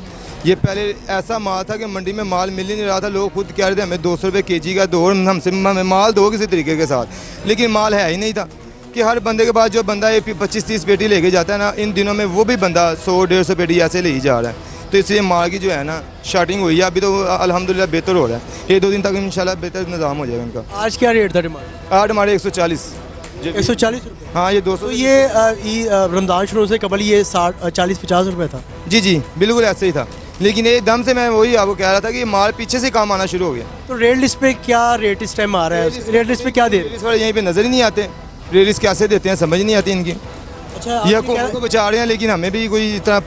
ये पहले ऐसा माल था कि मंडी में माल मिल ही नहीं रहा था, लोग खुद कह रहे थे हमें 200 रुपये के जी का दो, हमसे हमें माल दो किसी तरीके के साथ, लेकिन माल है ही नहीं था कि हर बंदे के पास जो बंदा 25-30 पेटी लेके जाता है ना, इन दिनों में वो भी बंदा 100-150 पेटी ऐसे ले ही जा रहा है। तो इसलिए माल की जो है ना स्टार्टिंग हुई है, अभी तो अल्हम्दुलिल्लाह बेहतर हो रहा है, 1-2 दिन तक इंशाल्लाह बेहतर निज़ाम हो जाएगा इनका। आज क्या रेट था टमाटर? आज टमाटर 140 रुपये। हाँ ये 200। तो ये रमज़ान शुरू से कबल ये 40-50 रुपये था? जी जी बिल्कुल ऐसे ही था, लेकिन एकदम से मैं वही आपको कह रहा था कि माल पीछे से काम आना शुरू हो गया। तो रेट लिस्ट पे क्या रेट इस टाइम आ रहा है? रेट लिस्ट पे क्या दे रहे हैं? इस वाले यहीं पे नज़र ही नहीं आते, रेट लिस्ट कैसे देते हैं समझ नहीं आती इनकी। अच्छा, ये हुकूमत को बचा रहे हैं लेकिन हमें भी कोई इतना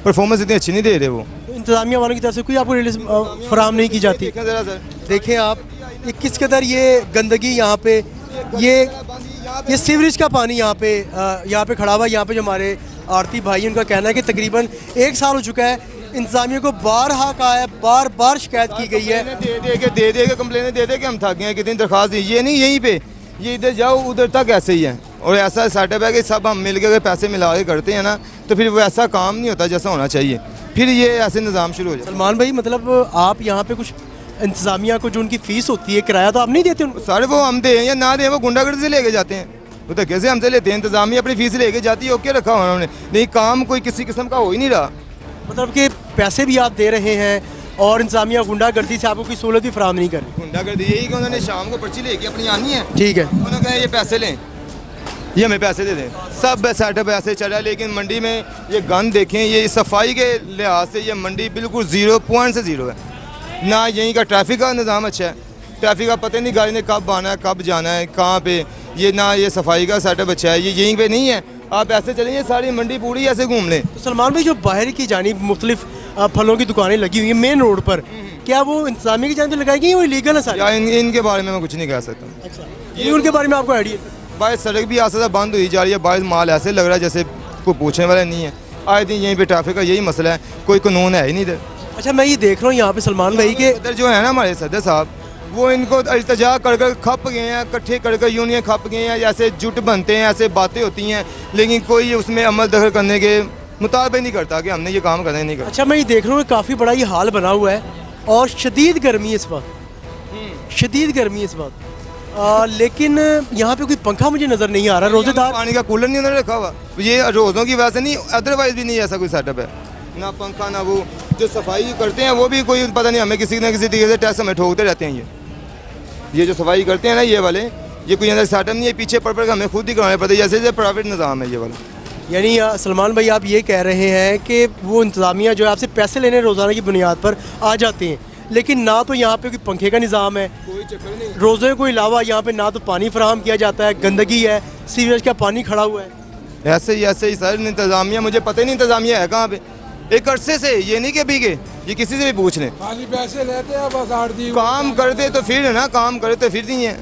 परफॉर्मेंस इतनी अच्छी नहीं दे रहे वो। तो इंतजामिया वालों की तरफ से कोई आपको रेट लिस्ट फराहम नहीं की जाती? देखें ज़रा सर, देखें आप ये किस कदर ये गंदगी यहाँ पे, ये सीवरेज का पानी यहाँ पे खड़ा हुआ है। यहाँ पे जो हमारे आरती भाई उनका कहना है कि तकरीबन 1 साल हो चुका है, इंतजामिया को बारहा कहा है, बार बार शिकायत की गई है, दे के कंप्लेन दे के हम थक गए हैं, कितनी दरख्वास्त दी, ये नहीं यहीं पे, ये इधर जाओ उधर तक ऐसे ही है। और ऐसा सेटअप है कि सब हम मिल के अगर पैसे मिला के करते हैं ना तो फिर वो ऐसा काम नहीं होता जैसा होना चाहिए, फिर ये ऐसे निज़ाम शुरू हो जाए। सलमान भाई मतलब आप यहाँ पे कुछ इंतजामिया को जो उनकी फ़ीस होती है, किराया तो आप नहीं देते उनको? सारे वो हम दें या ना दें, वो गुंडागर्दी से लेके जाते हैं, वो तो कैसे हमसे लेते हैं, इंतजामिया अपनी फ़ीस लेके जाती है, ओके रखा उन्होंने, नहीं काम कोई किसी किस्म का हो ही नहीं रहा। मतलब कि पैसे भी आप दे रहे हैं और इंतजामिया गुंडागर्दी से आपको कोई सहूलत भी फराहम नहीं कर रही? गुंडागर्दी यही कि उन्होंने शाम को पर्ची लेके अपनी आनी है, ठीक है, उन्होंने कहा ये पैसे लें, ये हमें पैसे दे दें, सब सेटअप ऐसे चला। लेकिन मंडी में ये गंद देखें, ये सफाई के लिहाज से ये मंडी बिल्कुल 0 पॉइंट से 0 है। ना यहीं का ट्रैफिक का निज़ाम अच्छा है, ट्रैफिक का पता नहीं गाड़ी ने कब आना है कब जाना है कहाँ पे, ये ना ये सफाई का सेटअप अच्छा है, ये यहीं पे नहीं है। आप ऐसे चलें, ये सारी मंडी पूरी ऐसे घूम लें। तो सलमान भाई जो बाहर की जानिब मुख्तलिफ फलों की दुकानें लगी हुई हैं मेन रोड पर, क्या वो इंतजामिया की जानिब लगाई गई वो इलीगल है सारी? इनके बारे में मैं कुछ नहीं कह सकता। अच्छा, ये उनके बारे में आपको आइडिया? बाहर सड़क भी आस्ता बंद हुई जा रही है, बाहर माल ऐसे लग रहा है जैसे कोई पूछने वाला नहीं है, आए दिन यहीं पे ट्रैफिक का यही मसला है, कोई कानून है ही नहीं इधर। अच्छा, मैं ये देख रहा हूँ यहाँ पे सलमान भाई के इधर जो है ना हमारे सदर साहब, वो इनको अल्तजा कर कर खप गए हैं, इकट्ठे कर कर यूनियन खप गए हैं, ऐसे जुट बनते हैं, ऐसे बातें होती हैं, लेकिन कोई उसमें अमल दखल करने के मुताबिक नहीं करता कि हमने ये काम करना नहीं करना। अच्छा, मैं ये देख रहा हूँ काफ़ी बड़ा ये हाल बना हुआ है और शदीद गर्मी इस वक्त, शदीद गर्मी इस वक्त, लेकिन यहाँ पे कोई पंखा मुझे नज़र नहीं आ रहा, रोज़ेदार पानी का कूलर नहीं उन्होंने रखा हुआ, ये रोज़ों की वजह से नहीं, अदरवाइज भी नहीं ऐसा कोई सेटअप है, ना पंखा ना वो जो सफाई करते हैं वो भी कोई पता नहीं, हमें किसी न किसी तरीके से टैक्स हमें ठोकते रहते हैं। ये जो सफाई करते हैं ना ये वाले, ये कोई अंदर सेटअप नहीं है, पीछे पड़ कर हमें खुद ही करवाना पड़ता है, जैसे जैसे प्राइवेट निज़ाम है ये वाला। यानी सलमान भाई आप ये कह रहे हैं कि वो इंतज़ामिया जो है आपसे पैसे लेने रोज़ाना की बुनियाद पर आ जाते हैं, लेकिन ना तो यहाँ पे कोई पंखे का निज़ाम है, कोई चक्कर नहीं, रोज़े को अलावा यहाँ पे ना तो पानी फराहम किया जाता है, गंदगी है, सीवरेज का पानी खड़ा हुआ है। ऐसे ही सर इंतज़ामिया, मुझे पता ही नहीं इंतज़ामिया है कहाँ पे, एक अरसे से, ये नहीं कि भीगे, ये किसी से भी पूछ लें, खाली पैसे लेते हैं बस, काम करते तो फिर है ना, काम करते फिर नहीं है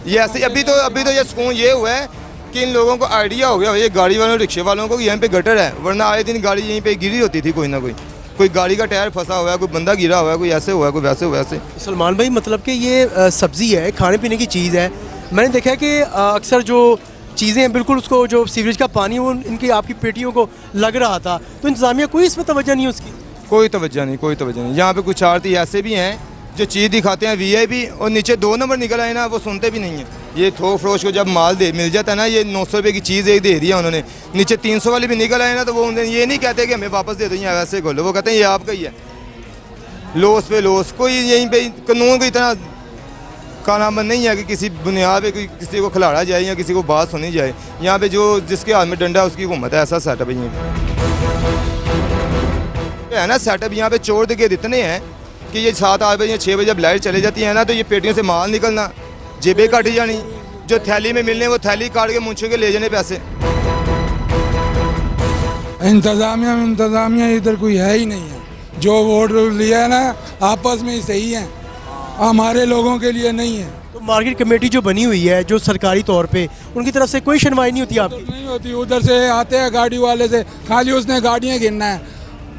ये ऐसे। अभी तो ये सुकून ये हुआ है कि इन लोगों को आइडिया हो गया, ये गाड़ी वालों रिक्शे वालों को यहाँ पे गटर है, वरना आए दिन गाड़ी यहीं पे गिरी होती थी, कोई ना कोई गाड़ी का टायर फंसा हुआ है, कोई बंदा गिरा हुआ है, कोई ऐसे हुआ है, कोई वैसे हुआ है। सलमान भाई मतलब कि ये सब्ज़ी है, खाने पीने की चीज़ है, मैंने देखा है कि अक्सर जो चीज़ें हैं बिल्कुल उसको जो सीवरेज का पानी वो इनकी आपकी पेटियों को लग रहा था, तो इंतज़ामिया कोई इसमें तवज्जो नहीं उसकी? कोई तवज्जो नहीं। यहाँ पे कुछ आरती ऐसे भी हैं जो चीज़ दिखाते हैं VIP और नीचे 2 नंबर निकल आए ना, वो सुनते भी नहीं हैं। ये थोक फरोश को जब माल मिल जाता है ना, ये 900 रुपये की चीज़ एक दे दिया उन्होंने, नीचे 300 वाली भी निकल आए ना, तो वो ये नहीं कहते कि हमें वापस दे दो या वैसे खोलो, वो कहते हैं ये आपका ही है, लॉस पे लॉस। कोई यहीं पे कानून को इतना कानाबंद नहीं है कि किसी बुनियाद पे किसी को खिलाड़ा जाए या किसी को बात सुनी जाए। यहाँ पे जो जिसके हाथ में डंडा है उसकी हुकूमत है, ऐसा सेटअप है यहाँ पे है ना। सेटअप यहाँ पे चोर दे इतने हैं कि ये 7-8 बजे 6 बजे जब लाइट चली जाती है ना, तो ये पेटियों से माल निकलना, जेबें काटी जानी, जो थैली में मिलने वो थैली काट के मुंछों के ले जाने पैसे। इंतज़ामिया इधर कोई है ही नहीं है, जो वोट लिया है ना आपस में ही सही है, हमारे लोगों के लिए नहीं है। तो मार्केट कमेटी जो बनी हुई है जो सरकारी तौर पे, उनकी तरफ से कोई सुनवाई नहीं होती आपकी? नहीं होती, उधर से आते हैं गाड़ी वाले से, खाली उसने गाड़ियाँ गिनना है,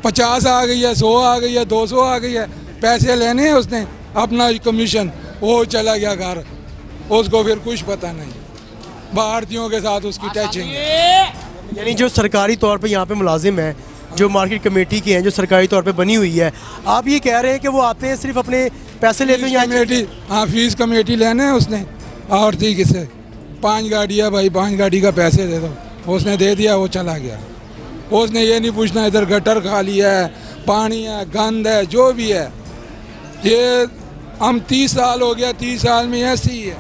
50 आ गई है, 100 आ गई है, 200 आ गई है, पैसे लेने हैं उसने, अपना कमीशन, वो चला गया घर, उसको फिर कुछ पता नहीं, भारतीयों के साथ उसकी टचिंग है। यानी जो सरकारी तौर पे यहाँ पे मुलाजिम है, जो मार्केट कमेटी के हैं, जो सरकारी तौर पे बनी हुई है, आप ये कह रहे हैं कि वो आते हैं सिर्फ अपने पैसे लेते हैं यहाँ कमेटी, हाँ फीस कमेटी लेने हैं उसने, और ठीक से 5 गाड़ी है भाई, 5 गाड़ी का पैसे दे दो, उसने दे दिया, वो चला गया। उसने ये नहीं पूछना इधर गटर खाली है, पानी है, गंद है, जो भी है। ये हम 30 साल हो गया, 30 साल में ऐसी ही है,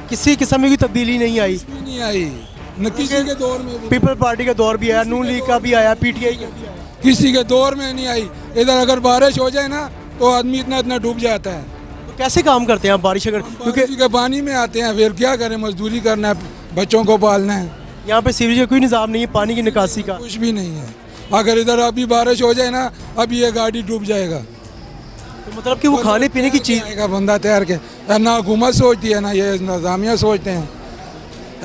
किसी किस्म की तब्दीली नहीं आई, नहीं आई, न किसी के दौर में भी, पीपल पार्टी का दौर भी आया, नून लीग का भी आया, पीटीआई का भी आया, किसी के दौर में नहीं आई। इधर अगर बारिश हो जाए ना तो आदमी इतना इतना डूब जाता है। तो कैसे काम करते हैं आप बारिश अगर, क्योंकि के पानी में आते हैं, फिर क्या करें, मजदूरी करना है, बच्चों को पालना है। यहाँ पे सीवरेज का कोई निज़ाम नहीं है, पानी की निकासी का कुछ भी नहीं है। अगर इधर अभी बारिश हो जाए ना, अभी ये गाड़ी डूब जाएगा। तो मतलब कि वो खाने पीने की चीज़ का बंदा तैयार के, ना हुकूमत सोचती है, ना ये इंतजामिया सोचते हैं,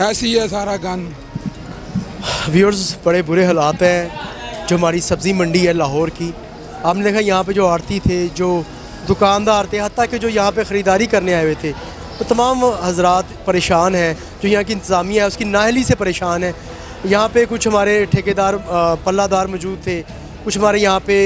ऐसी है सारा गन। व्यूअर्स, बड़े बुरे हालात हैं जो हमारी सब्ज़ी मंडी है लाहौर की। आपने देखा यहाँ पे जो आड़ती थे, जो दुकानदार थे, हत्ता कि जो यहाँ पे ख़रीदारी करने आए हुए थे, तो तमाम हजरात परेशान हैं। जो यहाँ की इंतज़ामिया है उसकी नाअहली से परेशान है। यहाँ पे कुछ हमारे ठेकेदार पल्लादार मौजूद थे, कुछ हमारे यहाँ पे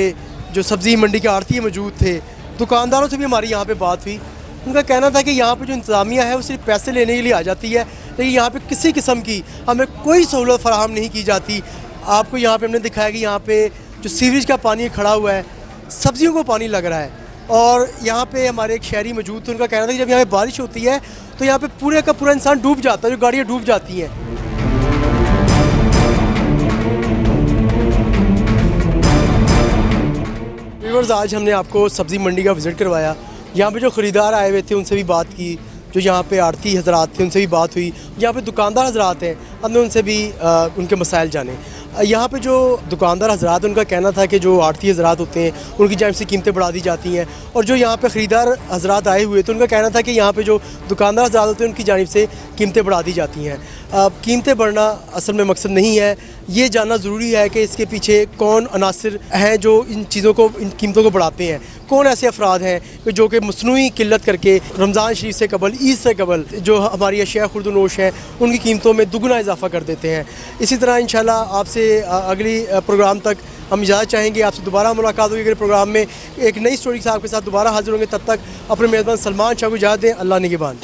जो सब्ज़ी मंडी के आड़ती मौजूद थे, दुकानदारों से भी हमारी यहाँ पे बात हुई। उनका कहना था कि यहाँ पे जो इंतज़ामिया है वो सिर्फ पैसे लेने के लिए आ जाती है, लेकिन यहाँ पे किसी किस्म की हमें कोई सहूलत फराहम नहीं की जाती। आपको यहाँ पे हमने दिखाया कि यहाँ पे जो सीवरेज का पानी खड़ा हुआ है, सब्जियों को पानी लग रहा है। और यहाँ पे हमारे एक शहरी मौजूद थे, उनका कहना था कि जब यहाँ पे बारिश होती है तो यहाँ पे पूरे का पूरा इंसान डूब जाता है, जो गाड़ियाँ डूब जाती हैं। व्यूअर्स, आज हमने आपको सब्ज़ी मंडी का विज़िट करवाया। यहाँ पे जो ख़रीदार आए हुए थे उनसे भी बात की, जो यहाँ पे आड़ती हजरात थे उनसे भी बात हुई, यहाँ पे दुकानदार हजरात हैं, हमने उनसे भी उनके मसाइल जाने। यहाँ पे जो दुकानदार हजरात उनका कहना था कि जो आड़ती हजरात होते हैं उनकी जानिब से कीमतें बढ़ा दी जाती हैं, और जो यहाँ पे ख़रीदार हजरात आए हुए थे उनका कहना था कि यहाँ पे जो दुकानदार हजरात होते हैं उनकी जानिब से कीमतें बढ़ा दी जाती हैं। कीमतें बढ़ना असल में मकसद नहीं है, ये जानना ज़रूरी है कि इसके पीछे कौन अनासर हैं जो इन चीज़ों को, इन कीमतों को बढ़ाते हैं। कौन ऐसे अफराद हैं कि जो कि मसनूई किल्लत करके रमज़ान शरीफ से कबल, ईद से कबल जो हमारी अशिया खुर्दनोश हैं उनकी कीमतों में दुगना इजाफा कर देते हैं। इसी तरह इंशाल्लाह आपसे अगली प्रोग्राम तक हम इजाज़त चाहेंगे। आपसे दोबारा मुलाकात होगी अगले प्रोग्राम में एक नई स्टोरी के साथ आपके साथ दोबारा हाजिर होंगे। तब तक अपने मेज़बान सलमान शाह को इजाज़त दें। अल्लाह निगहबान।